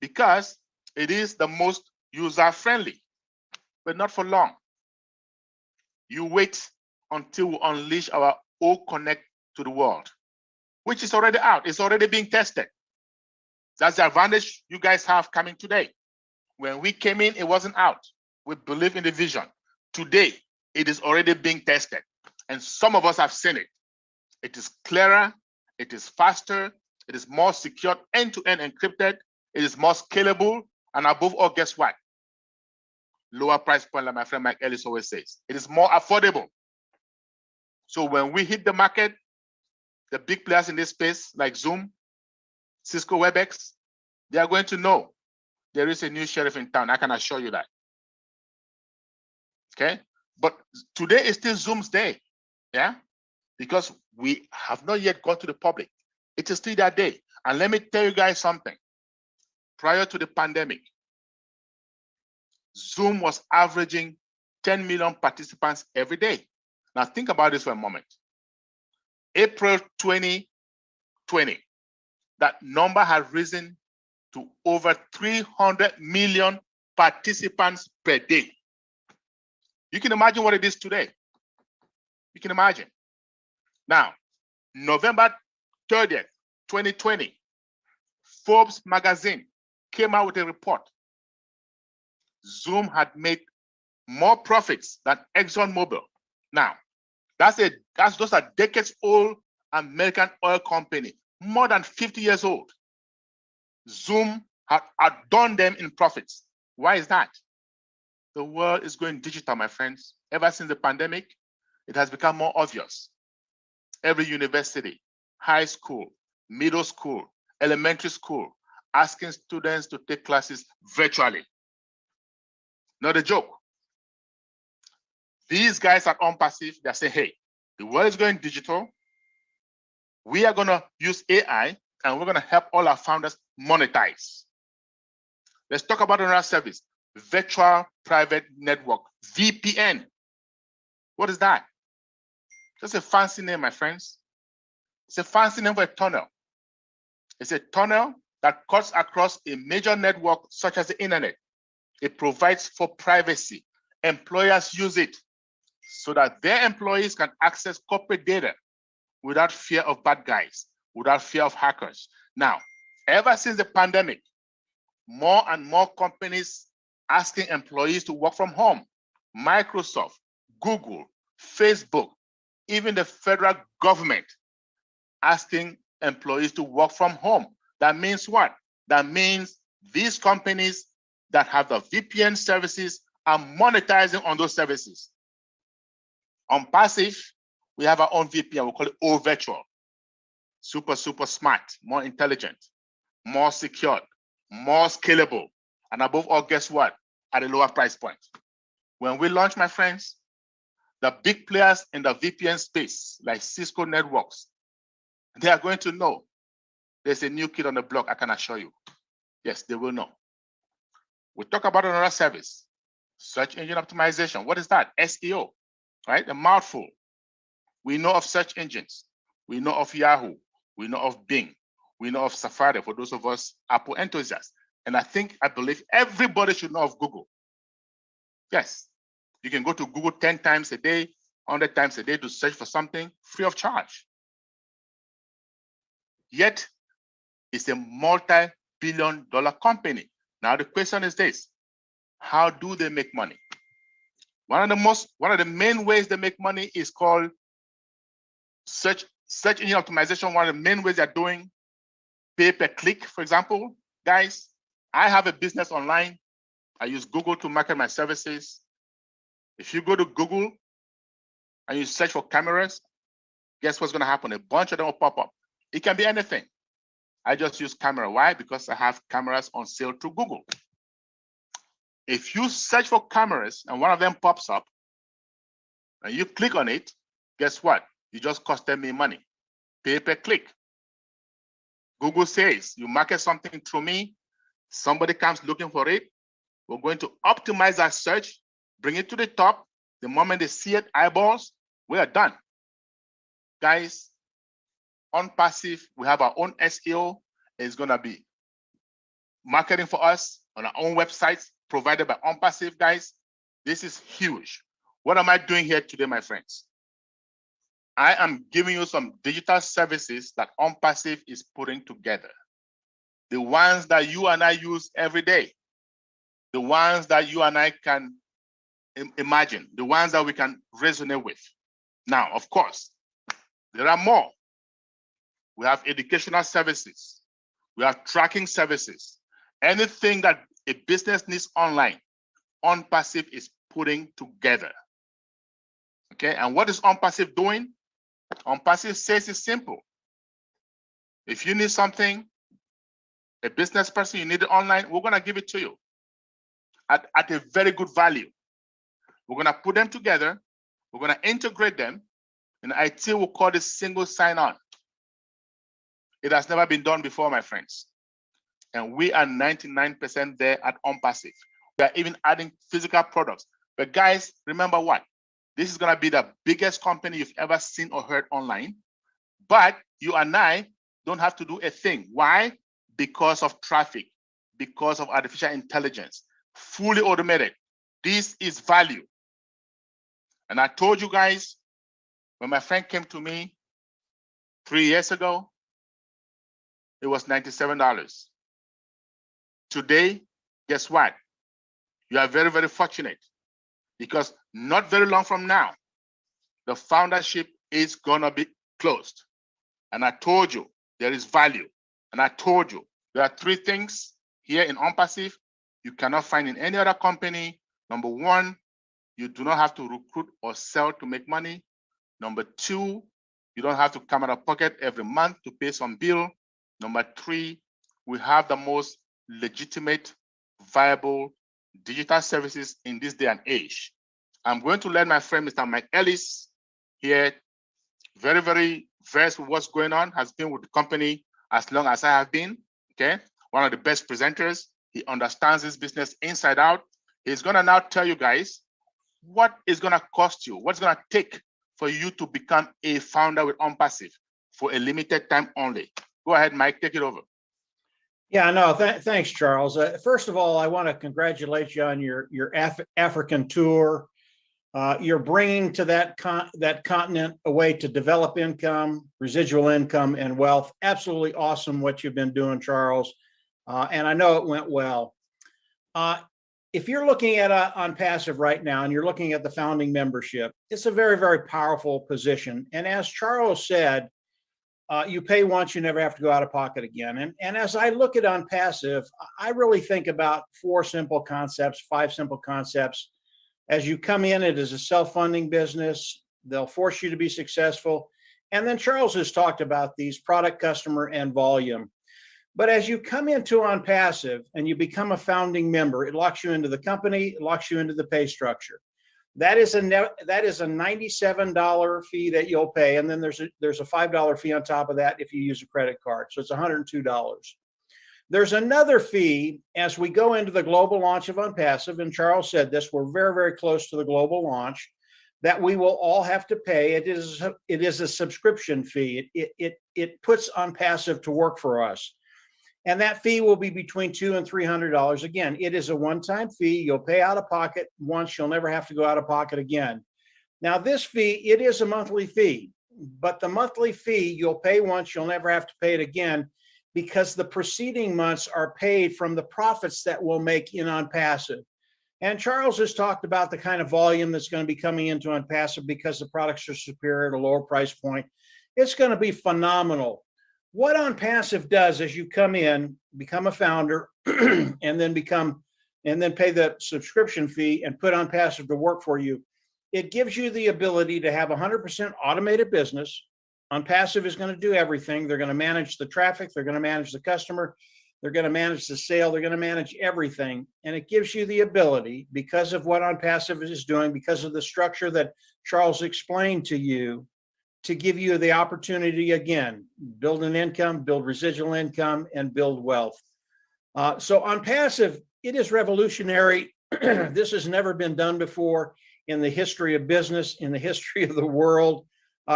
Because it is the most user-friendly, but not for long. You wait until we unleash our O Connect to the world, which is already out. It's already being tested. That's the advantage you guys have coming today. When we came in, it wasn't out. We believe in the vision. Today, it is already being tested. And some of us have seen it. It is clearer, it is faster, it is more secure, end-to-end encrypted, it is more scalable, and above all, guess what? Lower price point, like my friend Mike Ellis always says. It is more affordable. So when we hit the market, the big players in this space, like Zoom, Cisco WebEx, they are going to know there is a new sheriff in town. I can assure you that. Okay? But today is still Zoom's day. Yeah? Because we have not yet gone to the public. It is still that day. And let me tell you guys something. Prior to the pandemic, Zoom was averaging 10 million participants every day. Now think about this for a moment. April 2020, that number had risen to over 300 million participants per day. You can imagine what it is today. You can imagine. Now, November 30th, 2020, Forbes magazine came out with a report. Zoom had made more profits than ExxonMobil. Now, those are decades-old American oil company, more than 50 years old. Zoom had outdone them in profits. Why is that? The world is going digital, my friends. Ever since the pandemic, it has become more obvious. Every university, high school, middle school, elementary school, asking students to take classes virtually. Not a joke. These guys at OnPassive, they say, hey, the world is going digital. We are going to use AI and we're going to help all our founders monetize. Let's talk about another service, Virtual Private Network, VPN. What is that? Just a fancy name, my friends. It's a fancy name for a tunnel. It's a tunnel that cuts across a major network such as the internet. It provides for privacy. Employers use it so that their employees can access corporate data without fear of bad guys, without fear of hackers. Now, ever since the pandemic, more and more companies asking employees to work from home. Microsoft, Google, Facebook, even the federal government asking employees to work from home. That means what? That means these companies that have the VPN services are monetizing on those services. On Passive, we have our own VPN. We call it OVirtual. Super, super smart, more intelligent, more secure, more scalable, and above all, guess what? At a lower price point. When we launch, my friends, the big players in the VPN space, like Cisco Networks, they are going to know there's a new kid on the block, I can assure you. Yes, they will know. We talk about another service, search engine optimization. What is that? SEO, right? A mouthful. We know of search engines. We know of Yahoo. We know of Bing. We know of Safari for those of us Apple enthusiasts. And I believe everybody should know of Google. Yes, you can go to Google 10 times a day, 100 times a day to search for something free of charge. Yet, it's a multi-billion-dollar company. Now the question is this: how do they make money? One of the main ways they make money is called search engine optimization. One of the main ways they're doing pay-per-click, for example. Guys, I have a business online. I use Google to market my services. If you go to Google and you search for cameras, guess what's going to happen? A bunch of them will pop up. It can be anything. I just use camera. Why? Because I have cameras on sale through Google. If you search for cameras and one of them pops up and you click on it, guess what? You just costed me money. Pay per click. Google says you market something through me, somebody comes looking for it, we're going to optimize that search, bring it to the top. The moment they see it, eyeballs, we are done. Guys, on Passive, we have our own SEO. It's going to be marketing for us on our own websites provided by OnPassive, guys. This is huge. What am I doing here today, my friends? I am giving you some digital services that OnPassive is putting together. The ones that you and I use every day. The ones that you and I can imagine. The ones that we can resonate with. Now, of course, there are more. We have educational services. We have tracking services. Anything that a business needs online, OnPassive is putting together. Okay, and what is OnPassive doing? OnPassive says it's simple. If you need something, a business person, you need it online, we're gonna give it to you at a very good value. We're gonna put them together, we're gonna integrate them, and IT will call this single sign-on. It has never been done before, my friends. And we are 99% there at OnPassive. We are even adding physical products. But guys, remember what? This is gonna be the biggest company you've ever seen or heard online. But you and I don't have to do a thing. Why? Because of traffic, because of artificial intelligence, fully automated. This is value. And I told you guys, when my friend came to me 3 years ago, it was $97. Today, guess what? You are very, very fortunate because not very long from now, the foundership is gonna be closed. And I told you there is value. And I told you there are 3 things here in OnPassive you cannot find in any other company. Number 1, you do not have to recruit or sell to make money. Number 2, you don't have to come out of pocket every month to pay some bill. Number 3, we have the most legitimate, viable digital services in this day and age. I'm going to let my friend, Mr. Mike Ellis, here, very, very versed with what's going on, has been with the company as long as I have been, okay? One of the best presenters. He understands this business inside out. He's gonna now tell you guys what is gonna cost you, what's gonna take for you to become a founder with OnPassive for a limited time only. Go ahead, Mike, take it over. Yeah, no, thanks, Charles. First of all, I want to congratulate you on your African tour. You're bringing to that continent a way to develop income, residual income, and wealth. Absolutely awesome what you've been doing, Charles. And I know it went well. If you're looking at OnPassive right now and you're looking at the founding membership, it's a very, very powerful position. And as Charles said, you pay once, you never have to go out of pocket again. And as I look at OnPassive, I really think about 4 simple concepts, 5 simple concepts. As you come in, it is a self-funding business. They'll force you to be successful. And then Charles has talked about these: product, customer, and volume. But as you come into OnPassive and you become a founding member, it locks you into the company, it locks you into the pay structure. That is a $97 fee that you'll pay, and then there's a $5 fee on top of that if you use a credit card. So it's $102. There's another fee as we go into the global launch of OnPassive, and Charles said this, we're very, very close to the global launch, that we will all have to pay. It is a subscription fee. It puts OnPassive to work for us. And that fee will be between $200 and $300. Again, it is a one-time fee. You'll pay out of pocket once. You'll never have to go out of pocket again. Now, this fee, it is a monthly fee, but the monthly fee, you'll pay once. You'll never have to pay it again because the preceding months are paid from the profits that we'll make in OnPassive. And Charles has talked about the kind of volume that's going to be coming into OnPassive because the products are superior at a lower price point. It's going to be phenomenal. What OnPassive does is you come in, become a founder, and then pay the subscription fee and put OnPassive to work for you. It gives you the ability to have 100% automated business. OnPassive is going to do everything. They're going to manage the traffic. They're going to manage the customer. They're going to manage the sale. They're going to manage everything. And it gives you the ability, because of what OnPassive is doing, because of the structure that Charles explained to you, to give you the opportunity, again, build an income, build residual income, and build wealth. So OnPassive, it is revolutionary. This has never been done before in the history of business, in the history of the world.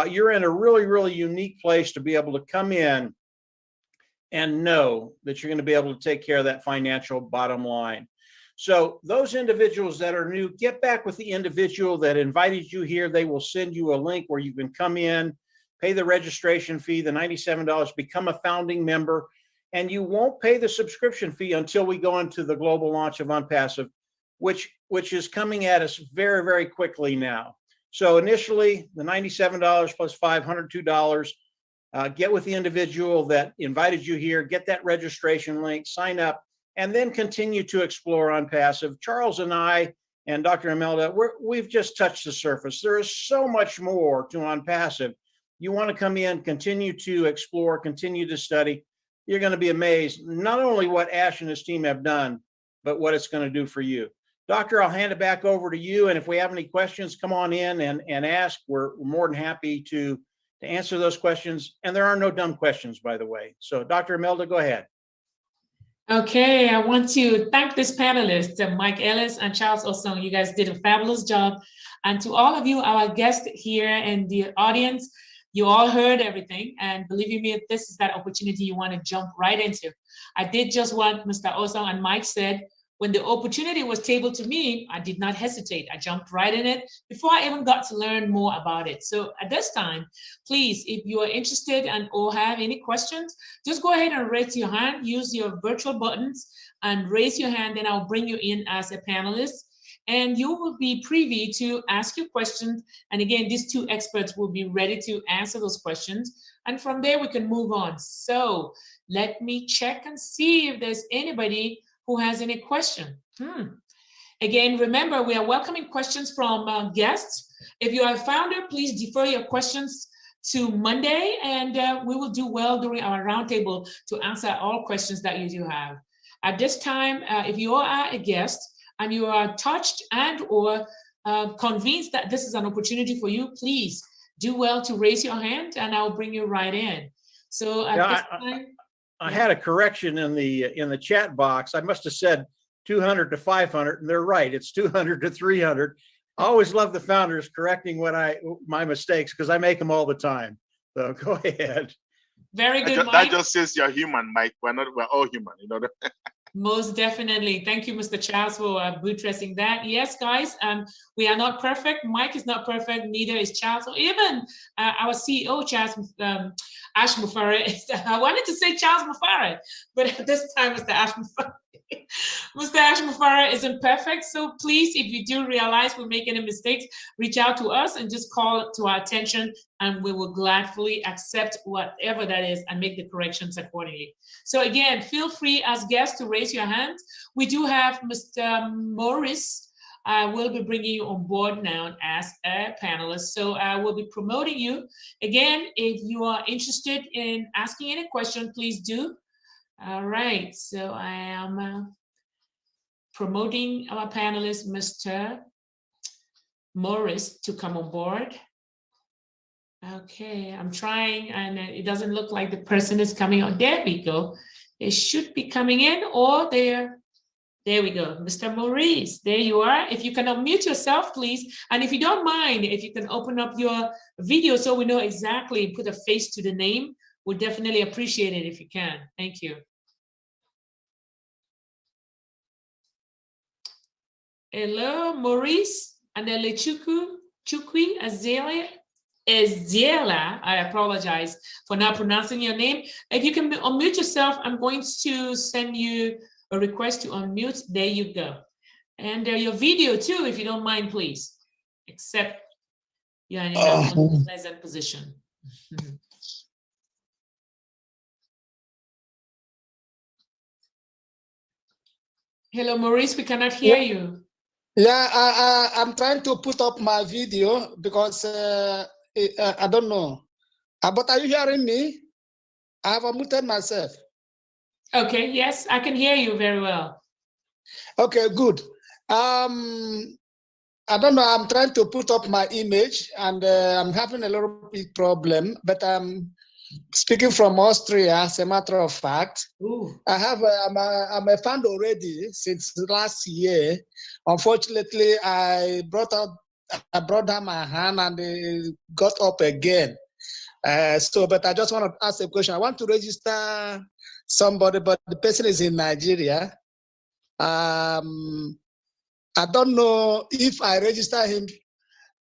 You're in a really, really unique place to be able to come in and know that you're going to be able to take care of that financial bottom line. So those individuals that are new, get back with the individual that invited you here. They will send you a link where you can come in, pay the registration fee, the $97, become a founding member, and you won't pay the subscription fee until we go into the global launch of Unpassive, which is coming at us very, very quickly now. So initially, the $97 plus $502, get with the individual that invited you here, get that registration link, sign up, and then continue to explore Unpassive. Charles and I and Dr. Imelda, we've just touched the surface. There is so much more to Unpassive. You want to come in, continue to explore, continue to study. You're going to be amazed, not only what Ash and his team have done, but what it's going to do for you. Doctor, I'll hand it back over to you. And if we have any questions, come on in and ask. We're more than happy to answer those questions. And there are no dumb questions, by the way. So Dr. Imelda, go ahead. Okay, I want to thank this panelist, Mike Ellis and Charles Osung. You guys did a fabulous job. And to all of you, our guests here in the audience, you all heard everything. And believe you me, if this is that opportunity you want to jump right into. I did just what Mr. Osung and Mike said. When the opportunity was tabled to me, I did not hesitate. I jumped right in it before I even got to learn more about it. So at this time, please, if you are interested and or have any questions, just go ahead and raise your hand, use your virtual buttons and raise your hand, and I'll bring you in as a panelist. And you will be privy to ask your questions. And again, these two experts will be ready to answer those questions. And from there, we can move on. So let me check and see if there's anybody who has any question. Again, remember, we are welcoming questions from guests. If you are a founder, please defer your questions to Monday, and we will do well during our roundtable to answer all questions that you do have. At this time, if you are a guest and you are touched and or convinced that this is an opportunity for you, please do well to raise your hand and I'll bring you right in. So at this time, I had a correction in the chat box. I must have said 200 to 500, and they're right. It's 200 to 300. I always love the founders correcting my mistakes because I make them all the time. So go ahead. Very good, Mike. That just says you're human, Mike. We're all human, you know. Most definitely. Thank you, Mr. Charles, for buttressing that. Yes, guys, we are not perfect. Mike is not perfect. Neither is Charles. Or even our CEO, Charles Ash Mufareh. I wanted to say Charles Mufareh, but at this time, Mr. Ash Mufareh. Mr. Ash Mufareh isn't perfect. So please, if you do realize we make any mistakes, reach out to us and just call it to our attention, and we will gladly accept whatever that is and make the corrections accordingly. So again, feel free as guests to raise your hand. We do have Mr. Morris. I will be bringing you on board now as a panelist. So I will be promoting you. Again, if you are interested in asking any question, please do. All right, so I am promoting our panelist, Mr. Morris, to come on board. Okay, I'm trying, and it doesn't look like the person is coming on. There we go. They should be coming in, or there we go. Mr. Maurice, there you are. If you can unmute yourself, please. And if you don't mind, if you can open up your video so we know exactly, put a face to the name, we'll definitely appreciate it if you can. Thank you. Hello, Maurice Chukwi Eziela. I apologize for not pronouncing your name. If you can unmute yourself, I'm going to send you a request to unmute. There you go. And your video too, if you don't mind, please. Except you're in an unpleasant position. Hello, Maurice, we cannot hear you. Yeah, I'm trying to put up my video because I don't know. But are you hearing me? I have unmuted myself. Okay, yes, I can hear you very well. Okay, good. I don't know, I'm trying to put up my image and I'm having a little bit problem, but I'm speaking from Austria, as a matter of fact. Ooh. I'm a fan already since last year. Unfortunately, I brought down my hand and it got up again. But I just want to ask a question. I want to register somebody, but the person is in Nigeria. I don't know if I register him.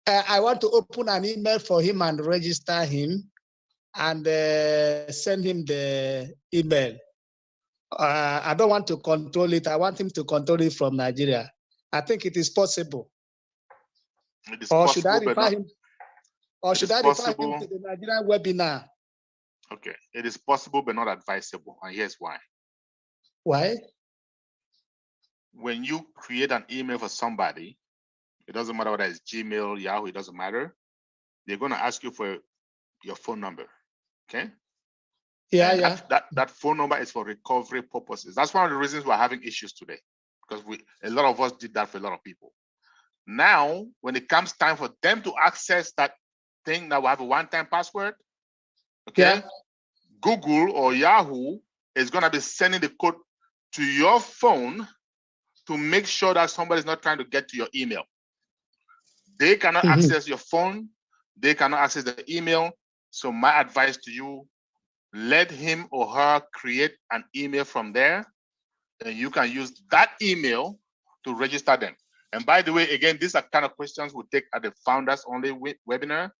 I want to open an email for him and register him and send him the email. I don't want to control it. I want him to control it from Nigeria. I think it is possible. It is Or possible, should I but refer not, him? Or should I refer him to the Nigerian webinar? okay, it is possible, but not advisable. And here's why. Why? When you create an email for somebody, it doesn't matter whether it's Gmail, Yahoo, it doesn't matter. They're going to ask you for your phone number. Okay. Yeah, and yeah. That phone number is for recovery purposes. That's one of the reasons we're having issues today, because a lot of us did that for a lot of people. Now, when it comes time for them to access that thing, now we have a one-time password. Okay. Yeah. Google or Yahoo is going to be sending the code to your phone to make sure that somebody's not trying to get to your email. They cannot access your phone. They cannot access the email. So my advice to you, let him or her create an email from there, and you can use that email to register them. And by the way, again, these are kind of questions we'll take at the founders only webinar,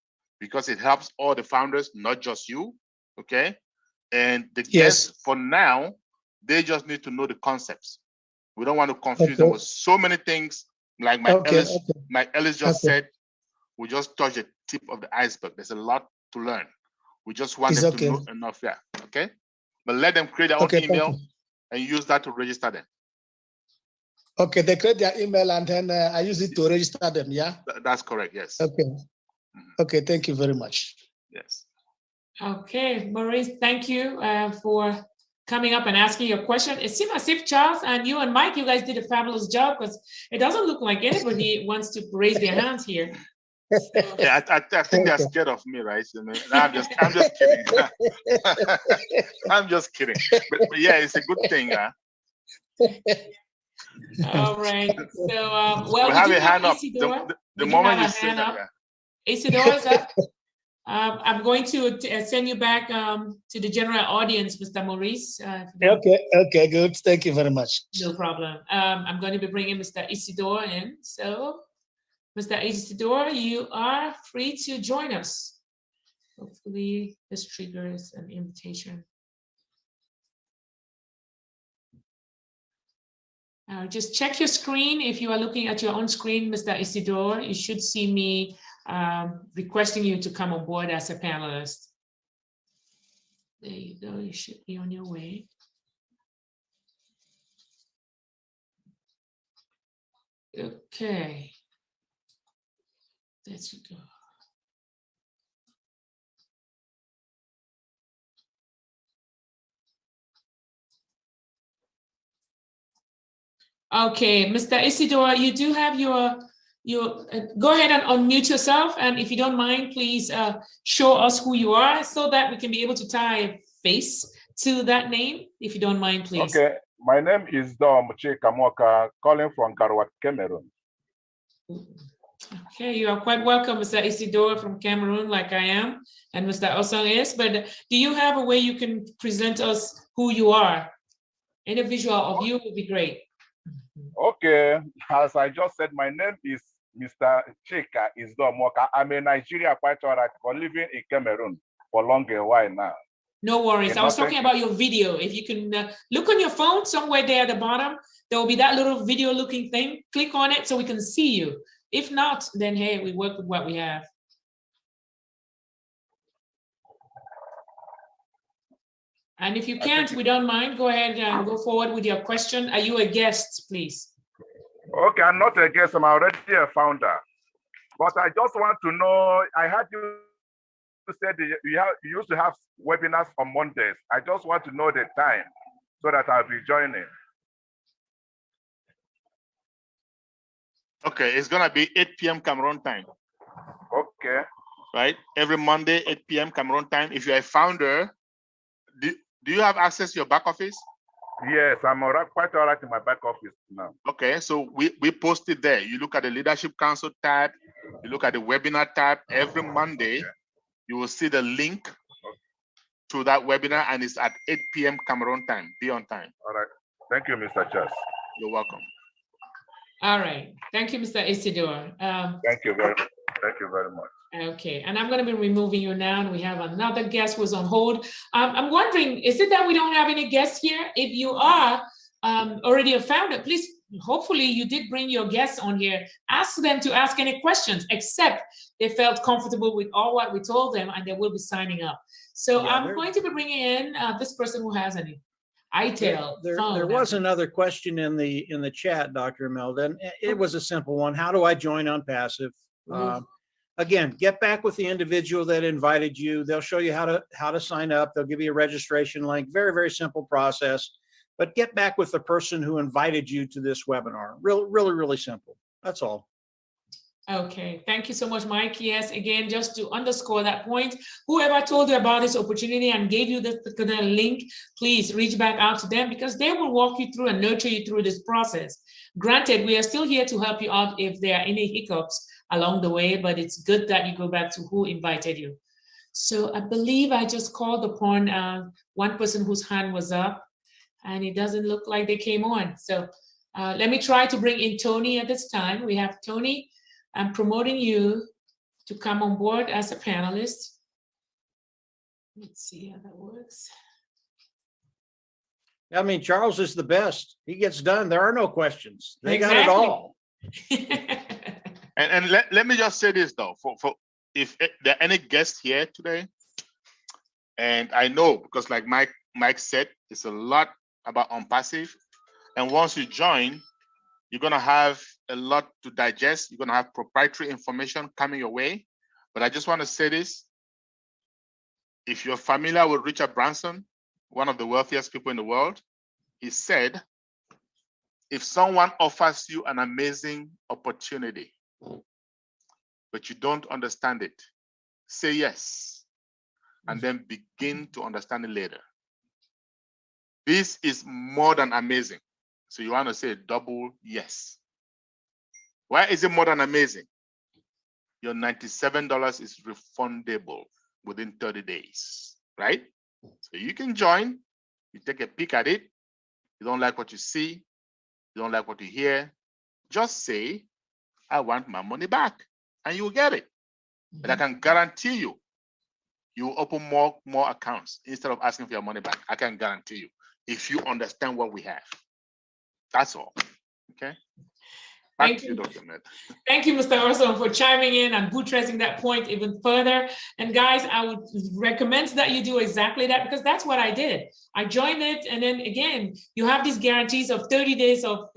because it helps all the founders, not just you. Okay. And the guests for now, they just need to know the concepts. We don't want to confuse them with so many things. Like Mike Ellis just said, we just touched the tip of the iceberg. There's a lot to learn. We just want them to know enough. Yeah. Okay. But let them create their own email and use that to register them. Okay, they create their email and then I use it to register them. Yeah. That's correct. Yes. Okay. Okay. Thank you very much. Yes. Okay, Maurice, thank you for coming up and asking your question. It seems as if Charles and you and Mike, you guys did a fabulous job, because it doesn't look like anybody wants to raise their hands here. So. Yeah, I think they're scared of me, right? So, I'm just kidding. I'm just kidding. But yeah, it's a good thing. All right. So, well, we have a hand up. Isidore. The moment you say that, yeah. Isidore is up. I'm going to send you back to the general audience, Mr. Maurice. Okay, good. Thank you very much. No problem. I'm going to be bringing Mr. Isidore in. So, Mr. Isidore, you are free to join us. Hopefully, this triggers an invitation. Just check your screen. If you are looking at your own screen, Mr. Isidore, you should see me requesting you to come on board as a panelist. There you go. You should be on your way. Okay. There you go. Okay, Mr. Isidore, you do have your go ahead and unmute yourself, and if you don't mind, please show us who you are so that we can be able to tie a face to that name, if you don't mind, please. Okay, my name is Dom Chikamoka, calling from Garoua, Cameroon. Okay, you are quite welcome, Mr. Isidore from Cameroon, like I am, and Mr. Osang is, but do you have a way you can present us who you are? Any visual of you would be great. Okay, as I just said, my name is Mr. Chika Izdomoka. I'm a Nigerian quite alright, but living in Cameroon for a long while now. No worries. I was talking about your video. If you can look on your phone somewhere there at the bottom, there will be that little video looking thing. Click on it so we can see you. If not, then hey, we work with what we have. And if you can't, we don't mind. Go ahead and go forward with your question. Are you a guest, please? Okay, I'm not a guest. I'm already a founder. But I just want to know, I heard you said you used to have webinars on Mondays. I just want to know the time so that I'll be joining. Okay, it's going to be 8 p.m. Cameroon time. Okay. Right? Every Monday, 8 p.m. Cameroon time. If you're a founder, do you have access to your back office? Yes, I'm quite all right in my back office now. Okay, so we post it there. You look at the Leadership Council tab, you look at the webinar tab. Every Monday, you will see the link to that webinar, and it's at 8 p.m. Cameroon time. Be on time. All right. Thank you, Mr. Charles. You're welcome. All right. Thank you, Mr. Isidore. Thank you very much. Okay, and I'm going to be removing you now, and we have another guest who's on hold. I'm wondering, is it that we don't have any guests here? If you are already a founder, please, hopefully you did bring your guests on here. Ask them to ask any questions, except they felt comfortable with all what we told them, and they will be signing up. So Yeah, I'm going to be bringing in this person who has an ITEL phone. There was another question in the chat, Dr. Imelda, and it was a simple one. How do I join OnPassive? Again, get back with the individual that invited you. They'll show you how to sign up. They'll give you a registration link. Very, very simple process. But get back with the person who invited you to this webinar. Really simple. That's all. Okay, thank you so much, Mike. Yes, again, just to underscore that point, whoever told you about this opportunity and gave you the link, please reach back out to them, because they will walk you through and nurture you through this process. Granted, we are still here to help you out if there are any hiccups along the way, but it's good that you go back to who invited you. So I believe I just called upon one person whose hand was up, and it doesn't look like they came on. So let me try to bring in Tony at this time. We have Tony. I'm promoting you to come on board as a panelist. Let's see how that works. I mean, Charles is the best. He gets done. There are no questions. They got it all. And let me just say this though, for if there are any guests here today, and I know because like Mike said, it's a lot about OnPassive, and once you join, you're gonna have a lot to digest. You're gonna have proprietary information coming your way. But I just want to say this: if you're familiar with Richard Branson, one of the wealthiest people in the world, he said, if someone offers you an amazing opportunity, but you don't understand it, say yes, and then begin to understand it later. This is more than amazing. So you want to say double yes. Why is it more than amazing? Your $97 is refundable within 30 days, right? So you can join, you take a peek at it. You don't like what you see, you don't like what you hear, just say, I want my money back, and you'll get it. But I can guarantee you, you will open more accounts instead of asking for your money back. I can guarantee you, if you understand what we have. That's all. Okay. Back to you, Dr. Med. Thank you, Mr. Orson, for chiming in and buttressing that point even further. And guys, I would recommend that you do exactly that, because that's what I did. I joined it, and then again, you have these guarantees of 30 days of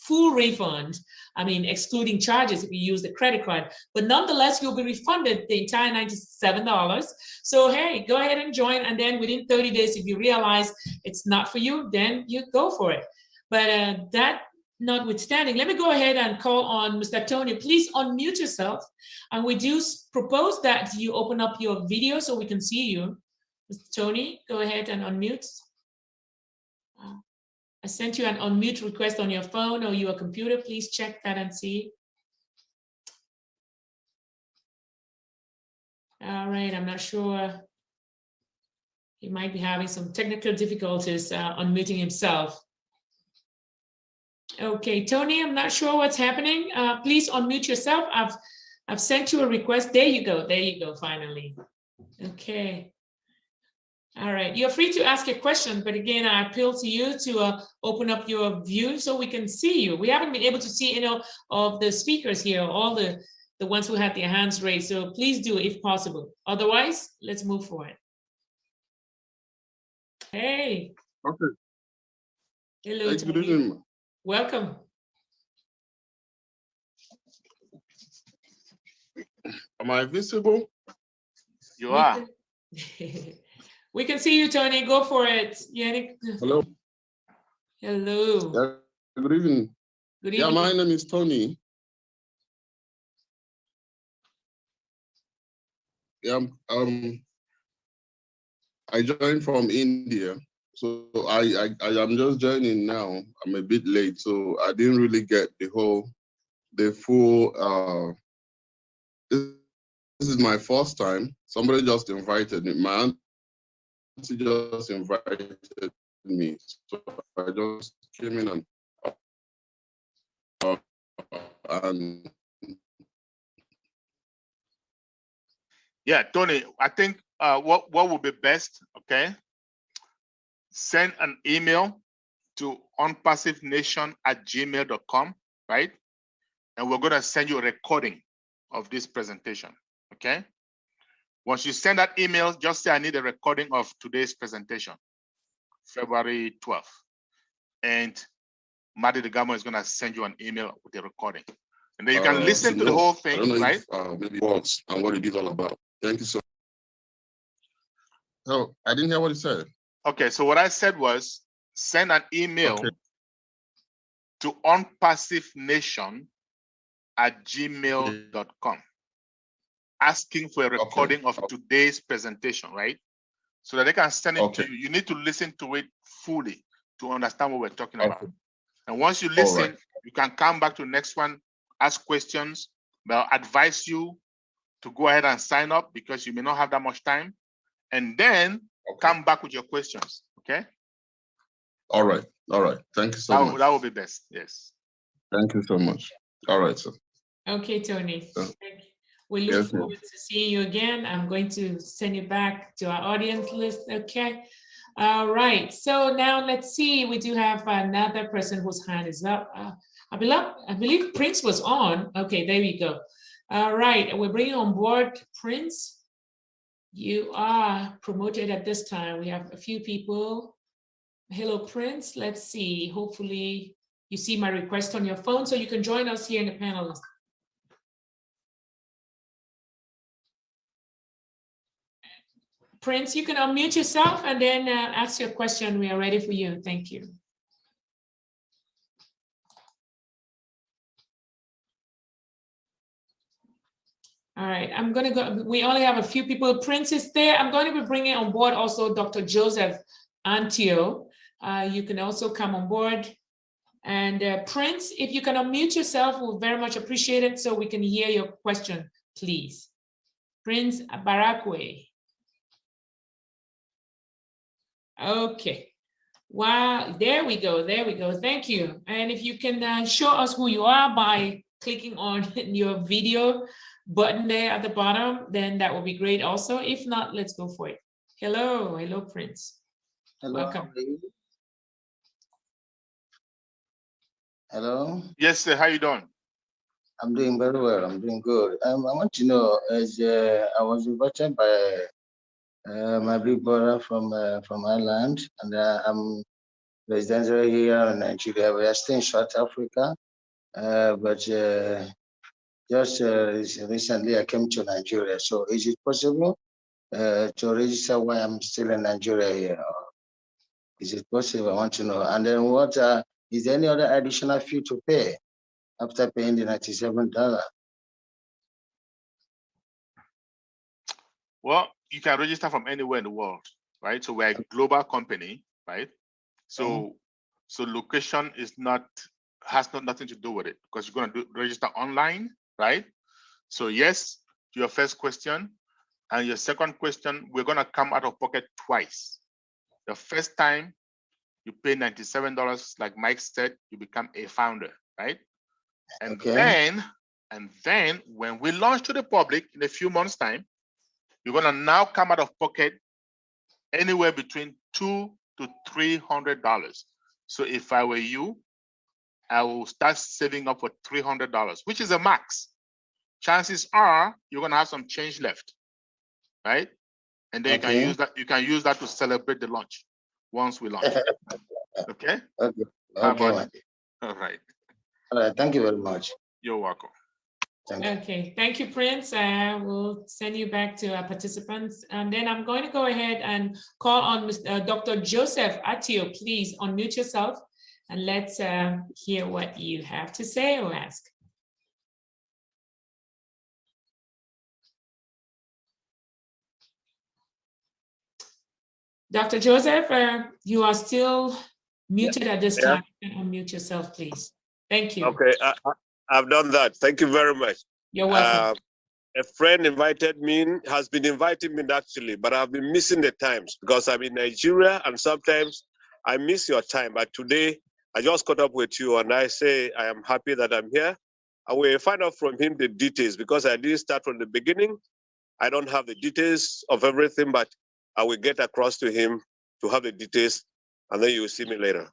full refund. I mean, excluding charges if you use the credit card, but nonetheless, you'll be refunded the entire $97. So, hey, go ahead and join. And then within 30 days, if you realize it's not for you, then you go for it. But that notwithstanding, let me go ahead and call on Mr. Tony. Please unmute yourself. And we do propose that you open up your video so we can see you. Mr. Tony, go ahead and unmute. I sent you an unmute request on your phone or your computer. Please check that and see. All right, I'm not sure. He might be having some technical difficulties unmuting himself. Okay, Tony, I'm not sure what's happening. Please unmute yourself. I've sent you a request. There you go. There you go, finally. Okay. All right, you're free to ask a question, but again, I appeal to you to open up your view so we can see you. We haven't been able to see any of the speakers here, all the ones who had their hands raised, so please do if possible. Otherwise, let's move forward. Hey. Okay. Hello, Hey, good evening. Welcome. Am I visible? You are. We can see you, Tony. Go for it. Yannick. Hello. Hello. Yeah, good evening. Good evening. Yeah, my name is Tony. Yeah, I joined from India, so I am just joining now. I'm a bit late, so I didn't really get the full. This is my first time. Somebody just invited me. My auntie just invited me, so I just came in and And Yeah, Tony, I think what would be best, okay? Send an email to unpassivenation@gmail.com, right? And we're gonna send you a recording of this presentation, okay? Once you send that email, just say I need a recording of today's presentation, February 12th. And Madi Degamo is gonna send you an email with the recording. And then you can listen to the whole thing, I don't know right? if maybe works and what it is all about. Thank you so much. Oh, I didn't hear what he said. Okay, so what I said was send an email Okay. to unpassivenation@gmail.com asking for a recording of today's presentation, right? So that they can send it to you. You need to listen to it fully to understand what we're talking about. And once you listen, you can come back to the next one, ask questions. But I'll advise you to go ahead and sign up because you may not have that much time. And then come back with your questions, okay? All right. Thank you so much. That will be best, yes. Thank you so much. All right, sir. Okay, Tony. Yeah. Thank you. We look forward to seeing you again. I'm going to send you back to our audience list, okay? All right, so now let's see. We do have another person whose hand is up. I believe Prince was on. Okay, there we go. All right, we're bringing on board Prince. You are promoted at this time. We have a few people. Hello, Prince. Let's see. Hopefully you see my request on your phone so you can join us here in the panel. Prince, you can unmute yourself and then ask your question. We are ready for you. Thank you. All right, I'm going to go. We only have a few people. Prince is there. I'm going to be bringing on board also Dr. Joseph Antio. You can also come on board. And Prince, if you can unmute yourself, we'll very much appreciate it so we can hear your question, please. Prince Barakwe. Okay. Wow, there we go. Thank you. And if you can show us who you are by clicking on your video button there at the bottom, then that would be great also. If not, let's go for it. Hello, Prince. Hello. Welcome. Hello. Yes, sir. How you doing? I'm doing very well. I'm doing good. I want to know, as I was invited by my big brother from Ireland, and I'm resident here in Nigeria. We are still in South Africa, but just recently I came to Nigeria. So is it possible to register while I'm still in Nigeria here? Is it possible? I want to know. And then what is there any other additional fee to pay after paying the $97? Well, you can register from anywhere in the world, right? So we're a global company, right? So location has nothing to do with it because you're going to register online, right? So yes, to your first question. And your second question, we're going to come out of pocket twice. The first time you pay $97, like Mike said, you become a founder, right? And then when we launch to the public in a few months' time, you're gonna now come out of pocket anywhere between $200 to $300. So if I were you, I will start saving up for $300, which is a max. Chances are you're gonna have some change left, right? And then you can use that to celebrate the launch once we launch. Okay? Okay. All right. All right. Thank you very much. You're welcome. Okay, thank you, Prince. We'll send you back to our participants. And then I'm going to go ahead and call on Dr. Joseph Atio. Please unmute yourself and let's hear what you have to say or ask. Dr. Joseph, you are still muted at this time. You can unmute yourself, please. Thank you. Okay, I've done that. Thank you very much. You're welcome. A friend invited me, has been inviting me actually, but I've been missing the times because I'm in Nigeria and sometimes I miss your time. But today I just caught up with you and I say I am happy that I'm here I will find out from him the details because I didn't start from the beginning. I don't have the details of everything, but I will get across to him to have the details, and then you will see me later.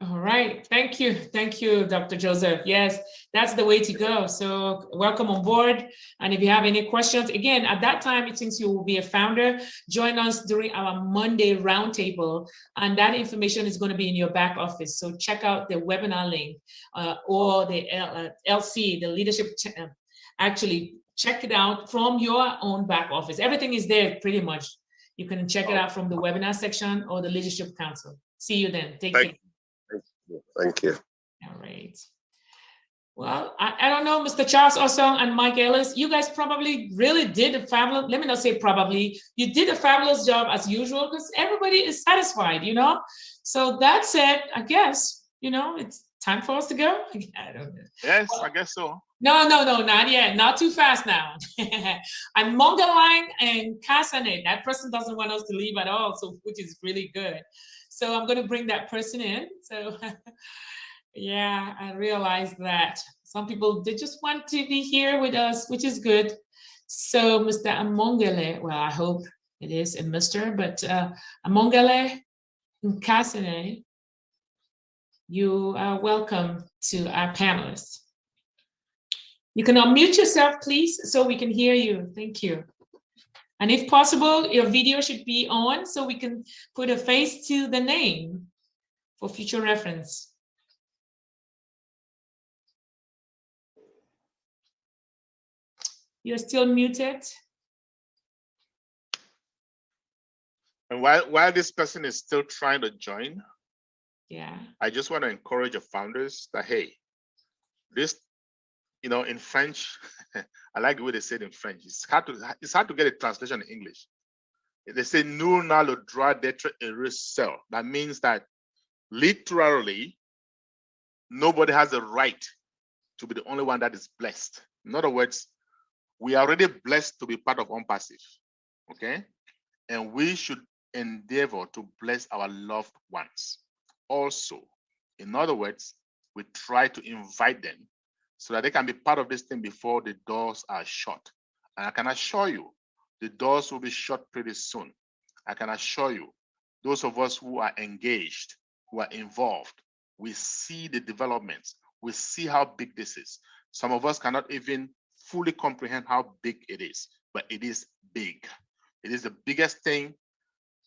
All right. Thank you. Thank you, Dr. Joseph. Yes, that's the way to go. So welcome on board. And if you have any questions, again, at that time, since you will be a founder, join us during our Monday roundtable. And that information is going to be in your back office. So check out the webinar link or the LC, the leadership. Actually, check it out from your own back office. Everything is there pretty much. You can check it out from the webinar section or the Leadership Council. See you then. Take care. Thank you. All right. Well, I don't know, Mr. Charles Osong and Mike Ellis, you guys probably really did a fabulous, let me not say probably, you did a fabulous job as usual because everybody is satisfied, you know? So that said, I guess, you know, it's time for us to go. I don't know. Yes, I guess so. No, not yet. Not too fast now. And Mongalang and Kasane, that person doesn't want us to leave at all, so which is really good. So I'm going to bring that person in. So yeah, I realized that some people, they just want to be here with us, which is good. So Mr. Amongele, well, I hope it is a Mr., but Amongele Nkasane, you are welcome to our panelists. You can unmute yourself, please, so we can hear you. Thank you. And if possible, your video should be on so we can put a face to the name for future reference. You're still muted. And while this person is still trying to join, yeah, I just want to encourage the founders that, hey, this, you know, in French, I like the way they say it in French. It's hard to get a translation in English. They say "Nul n'a le droit d'être heureux seul." That means that literally, nobody has the right to be the only one that is blessed. In other words, we are already blessed to be part of OnPassive, okay? And we should endeavor to bless our loved ones. Also, in other words, we try to invite them so that they can be part of this thing before the doors are shut. And I can assure you, the doors will be shut pretty soon. I can assure you, those of us who are engaged, who are involved, we see the developments. We see how big this is. Some of us cannot even fully comprehend how big it is, but it is big. It is the biggest thing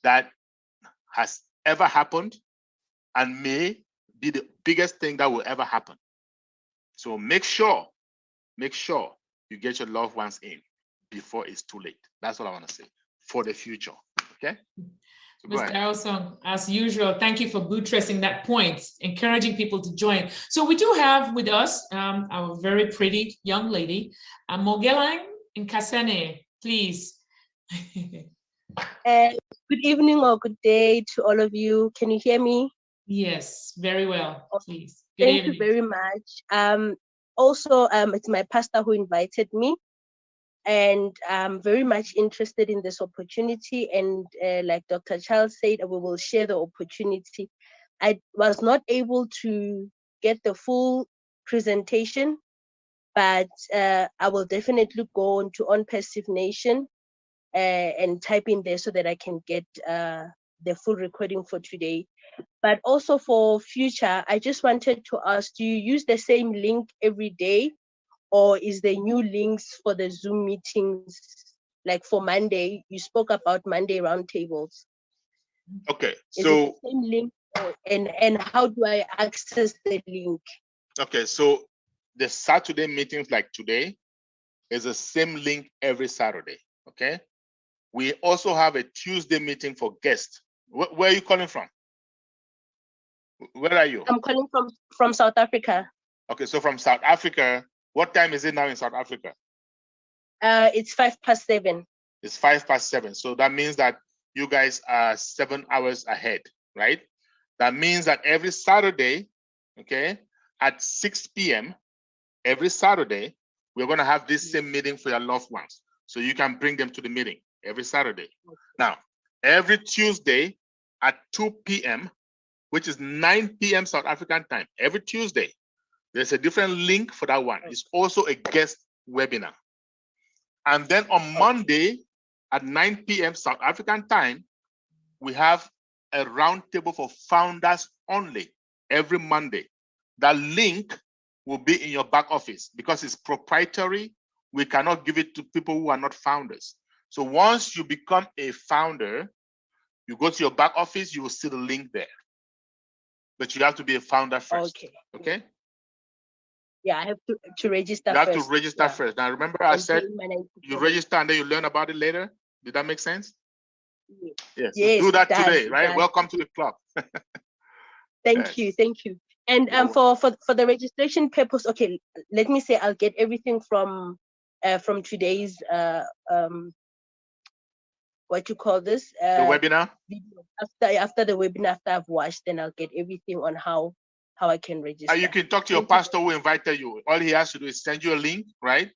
that has ever happened and may be the biggest thing that will ever happen. So make sure you get your loved ones in before it's too late. That's what I want to say for the future, okay? So Mr. Osong, as usual, thank you for buttressing that point, encouraging people to join. So we do have with us our very pretty young lady, Mongalang Nkasane, please. Good evening or good day to all of you. Can you hear me? Yes, very well, please. Good Thank evening. you very much. Also, it's my pastor who invited me, and I'm very much interested in this opportunity. And like Dr. Charles said, we will share the opportunity. I was not able to get the full presentation, but I will definitely go on to OnPassive Nation and type in there so that I can get the full recording for today. But also for future, I just wanted to ask, do you use the same link every day, or is there new links for the Zoom meetings? Like for Monday, you spoke about Monday roundtables. Okay, Is so it the same link, and how do I access the link? okay, so the Saturday meetings like today is the same link every Saturday, okay? We also have a Tuesday meeting for guests. Where are you calling from? Where are you? I'm calling from South Africa. Okay, so from South Africa, what time is it now in South Africa? It's 7:05. It's 7:05. So that means that you guys are 7 hours ahead, right? That means that every Saturday, okay, at 6 p.m., every Saturday, we're going to have this same meeting for your loved ones. So you can bring them to the meeting every Saturday. Okay. Now, every Tuesday at 2 p.m., which is 9 p.m. South African time, every Tuesday, There's a different link for that one. It's also a guest webinar. And then on Monday at 9 p.m. South African time, we have a roundtable for founders only every Monday. That link will be in your back office because it's proprietary. We cannot give it to people who are not founders. So once you become a founder, you go to your back office, you will see the link there. But you have to be a founder first. Okay? Yeah, I have to register first. You first. have to register first. Now remember I said you register and then you learn about it later? Did that make sense? Yes. Yes, So do that today, right? Welcome to the club. Thank you. And for the registration purpose, okay, let me say I'll get everything from today's what you call this? The webinar? Video. After the webinar, after I've watched, then I'll get everything on how I can register. You can talk to your pastor who invited you. All he has to do is send you a link, right?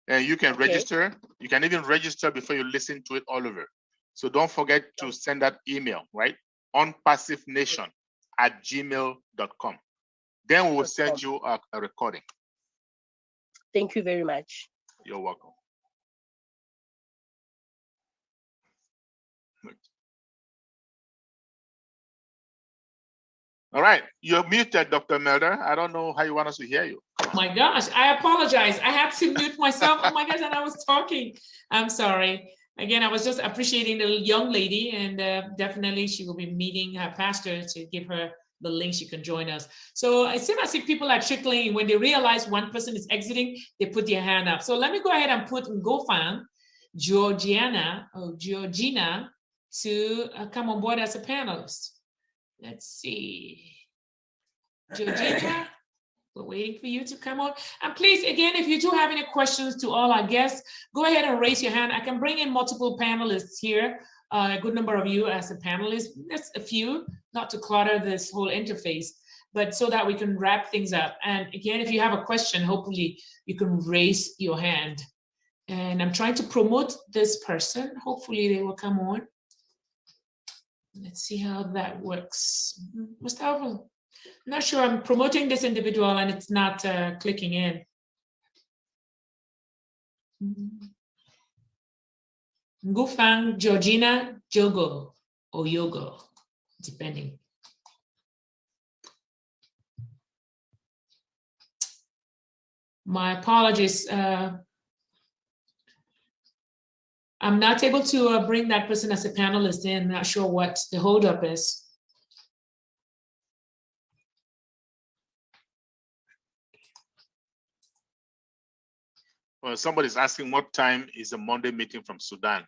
And you can register. You can even register before you listen to it all over. So don't forget to send that email, right? onpassivenation@gmail.com. Then we will send you a recording. Thank you very much. You're welcome. All right, you're muted, Dr. Melder. I don't know how you want us to hear you. Oh my gosh, I apologize. I had to mute myself. Oh my gosh, and I was talking. I'm sorry. Again, I was just appreciating the young lady, and definitely she will be meeting her pastor to give her the link she can join us. So it seems as if people are trickling. When they realize one person is exiting, they put their hand up. So let me go ahead and put Ngofan Georgina to come on board as a panelist. Let's see. Georgina, we're waiting for you to come on. And please, again, if you do have any questions to all our guests, go ahead and raise your hand. I can bring in multiple panelists here, a good number of you as a panelist. That's a few, not to clutter this whole interface, but so that we can wrap things up. And again, if you have a question, hopefully you can raise your hand. And I'm trying to promote this person. Hopefully they will come on. Let's see how that works. Mustafa, I'm not sure. I'm promoting this individual and it's not clicking in. Ngufang Georgina Jogo or Yogo, depending. My apologies. I'm not able to bring that person as a panelist in. I'm not sure what the holdup is. Well, somebody's asking what time is the Monday meeting from Sudan.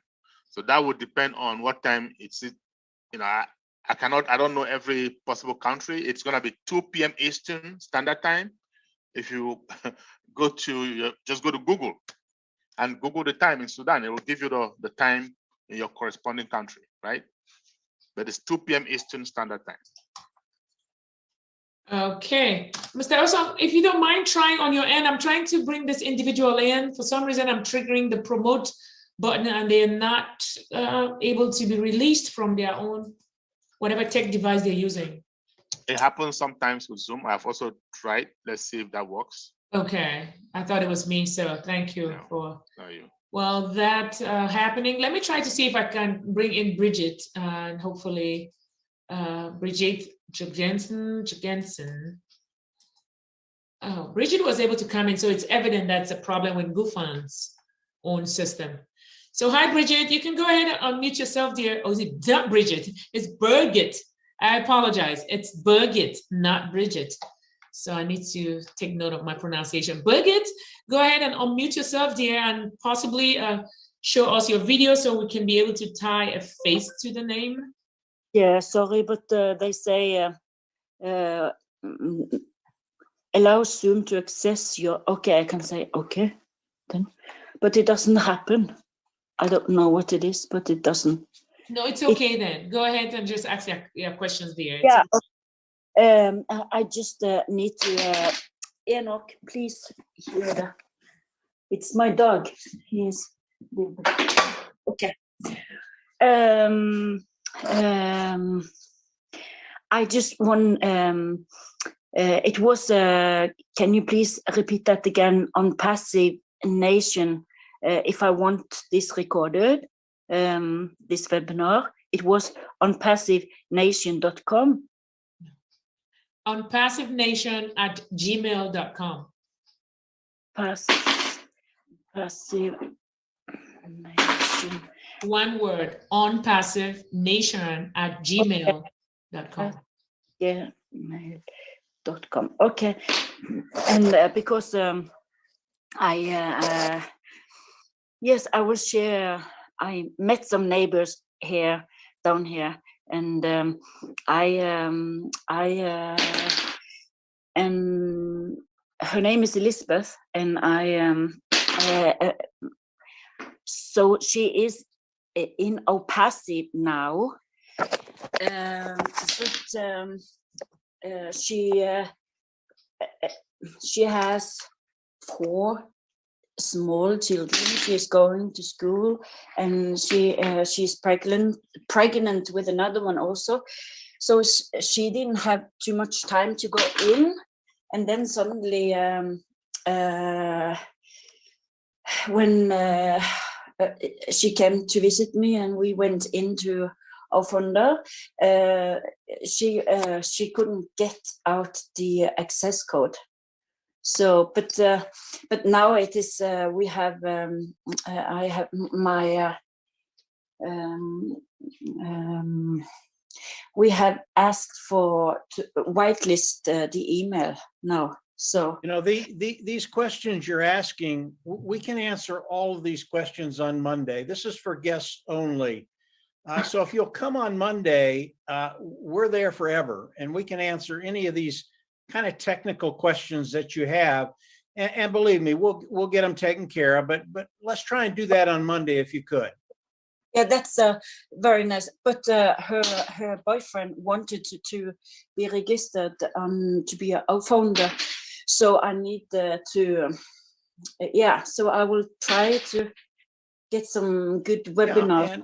So that would depend on what time it's, you know, I don't know every possible country. It's gonna be 2 p.m. Eastern Standard Time. If you just go to Google and Google the time in Sudan, it will give you the time in your corresponding country, right? But it's 2 p.m. Eastern Standard Time. Okay, Mr. Osam, if you don't mind trying on your end, I'm trying to bring this individual in. For some reason, I'm triggering the promote button and they're not able to be released from their own, whatever tech device they're using. It happens sometimes with Zoom. I've also tried. Let's see if that works. Okay, I thought it was me, so thank you for. You. Well, that happening. Let me try to see if I can bring in Bridget and hopefully Bridget Jensen. Oh, Bridget was able to come in, so it's evident that's a problem with Ngufan's own system. So hi, Bridget, you can go ahead and unmute yourself, dear. Oh, is it not Bridget? It's Birgit. I apologize. It's Birgit, not Bridget. So I need to take note of my pronunciation. Birgit, go ahead and unmute yourself, dear, and possibly show us your video so we can be able to tie a face to the name. Yeah, sorry, but they say allow Zoom to access your, okay, I can say okay, then, but it doesn't happen. I don't know what it is, but it doesn't. No, it's okay then. Go ahead and just ask your questions there. Yeah, I just need to, Enoch, please hear that. It's my dog. He's, okay. I just want It was, can you please repeat that again? On Passive Nation, if I want this recorded, this webinar, it was on passivenation.com. On passivenation@gmail.com. Passive Nation. One word, on passivenation@gmail.com. Yeah, mail.com. Okay, and because yes, I will share. I met some neighbors here, down here, and and her name is Elizabeth, and so she is in Opassive now, but she has 4 small children. She is going to school, and she's pregnant with another one also. So she didn't have too much time to go in, and then suddenly when she came to visit me and we went into Aufunda, she couldn't get out the access code. So, but now it is. We have. I have my. We have asked for to whitelist the email now. So these questions you're asking, we can answer all of these questions on Monday. This is for guests only. So if you'll come on Monday, we're there forever, and we can answer any of these kind of technical questions that you have, and believe me, we'll get them taken care of. But let's try and do that on Monday if you could. Yeah, that's very nice. But her boyfriend wanted to be registered to be a founder, so I need to. Yeah, so I will try to get some good webinar. Yeah,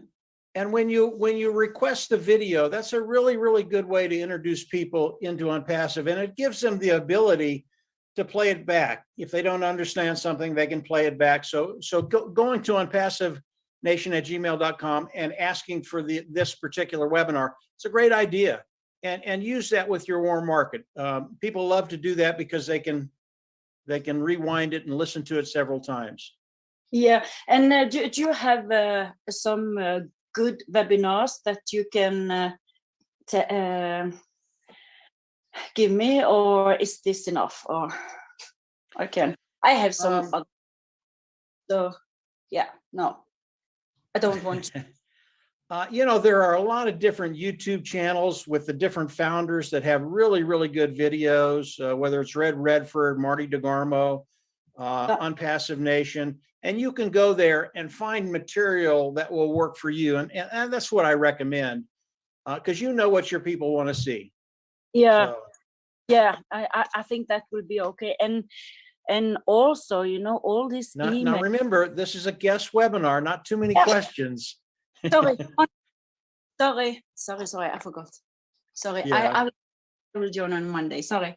and when you request the video, that's a really, really good way to introduce people into OnPassive, and it gives them the ability to play it back. If they don't understand something, they can play it back. So going to onpassivenation@gmail.com and asking for this particular webinar, it's a great idea, and use that with your warm market. People love to do that because they can rewind it and listen to it several times. Yeah, and do you have some good webinars that you can give me, or is this enough? Or I have some. So yeah, no, I don't want to. There are a lot of different YouTube channels with the different founders that have really, really good videos, whether it's Red Redford, Marty DeGarmo, OnPassive Nation, and you can go there and find material that will work for you. And that's what I recommend, because you know what your people want to see. Yeah. So. Yeah, I think that will be okay. And also, all this email. Now remember, this is a guest webinar, not too many questions. Sorry, I forgot. Sorry, Yeah. I will join on Monday. Sorry.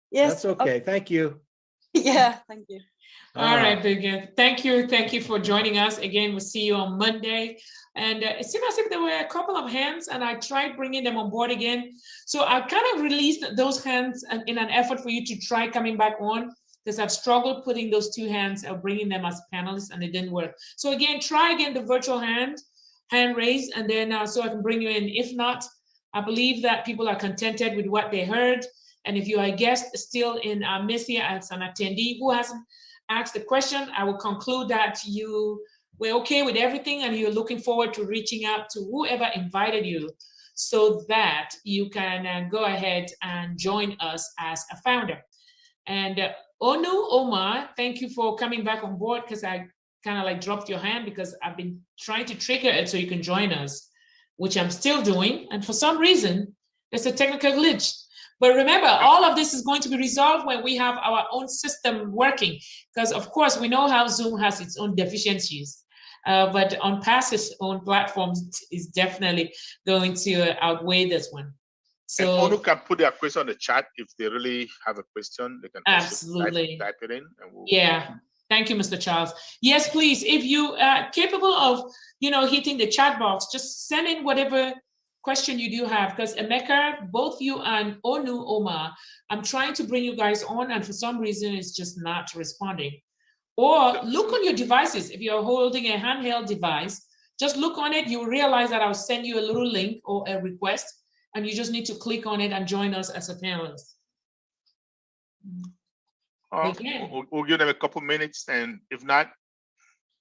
Yes. That's okay. Thank you. Yeah, thank you. All right, Birgit. Thank you for joining us. Again, we'll see you on Monday. And it seemed as if there were a couple of hands, and I tried bringing them on board again. So I kind of released those hands in an effort for you to try coming back on, because I've struggled putting those 2 hands or bringing them as panelists, and it didn't work. So again, try again the virtual hand raise, and then so I can bring you in. If not, I believe that people are contented with what they heard. And if you are a guest still in our midst here as an attendee who hasn't asked the question, I will conclude that you were okay with everything and you're looking forward to reaching out to whoever invited you so that you can go ahead and join us as a founder. And Onu Omar, thank you for coming back on board, because I kind of like dropped your hand because I've been trying to trigger it so you can join us, which I'm still doing. And for some reason, there's a technical glitch. But remember, all of this is going to be resolved when we have our own system working, because of course we know how Zoom has its own deficiencies, but OnPassive's own platforms is definitely going to outweigh this one. And Onu So can put their question on the chat if they really have a question. They can also absolutely. type it in. And we'll, Yeah. Thank you, Mr. Charles. Yes, please. If you are capable of, hitting the chat box, just send in whatever question you do have. Because Emeka, both you and Onu Omar, I'm trying to bring you guys on, and for some reason, it's just not responding. Or look on your devices. If you're holding a handheld device, just look on it. You'll realize that I'll send you a little link or a request, and you just need to click on it and join us as a panelist. Again. We'll give them a couple minutes, and if not,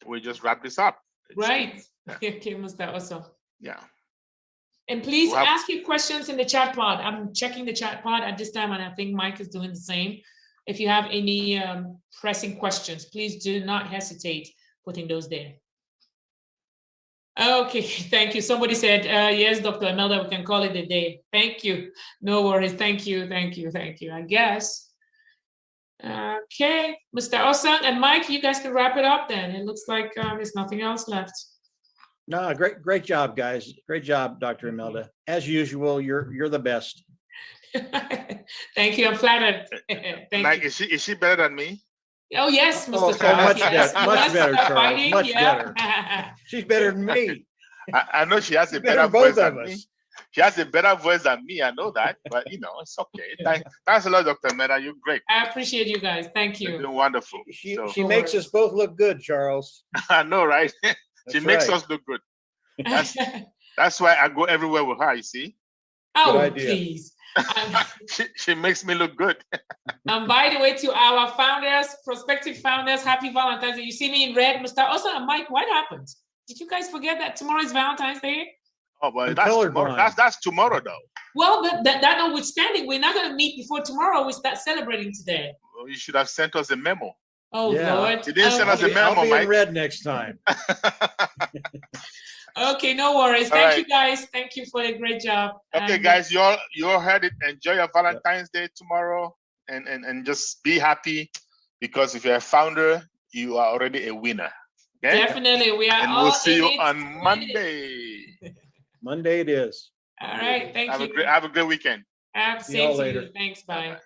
we'll just wrap this up. Right. Okay, Mr. Awesome. Yeah. And please ask your questions in the chat pod. I'm checking the chat pod at this time, and I think Mike is doing the same. If you have any pressing questions, please do not hesitate putting those there. Okay, thank you. Somebody said, yes, Dr. Imelda, we can call it a day. Thank you. No worries. Thank you. I guess. Okay, Mr. Osang and Mike, you guys can wrap it up then. It looks like there's nothing else left. No, great job, guys. Great job, Dr. Imelda. As usual, you're the best. Thank you. I'm flattered. Mike, is she better than me? Oh yes, Mr. Oh, Charles. Much better, Charles. Fighting, Much better. She's better than me. I know she has a better voice than me. She has a better voice than me. I know that, but it's okay. Thanks a lot, Dr. Meda. You're great. I appreciate you guys. Thank you. You're doing wonderful. She makes us both look good, Charles. I know, right? She makes right. us look good. That's why I go everywhere with her. You see? Oh, please. She makes me look good. And by the way, to our founders, prospective founders, happy Valentine's Day. You see me in red, Mr. Osa and Mike. What happened? Did you guys forget that tomorrow is Valentine's Day? Oh, but that's tomorrow. That's tomorrow, though. Well, but that notwithstanding, we're not going to meet before tomorrow. We start celebrating today. Well, you should have sent us a memo. Oh, yeah. Lord. You didn't send us a memo, I'll be Mike. in red next time. Okay, no worries. Thank you, guys. Thank you for a great job. Okay, guys, you all heard it. Enjoy your Valentine's Day tomorrow, and just be happy, because if you're a founder, you are already a winner. Okay? Definitely, we are. And all we'll see you in it. on Monday. Monday it is. All right, thank you. Have a great weekend. Same to you. Thanks. Bye.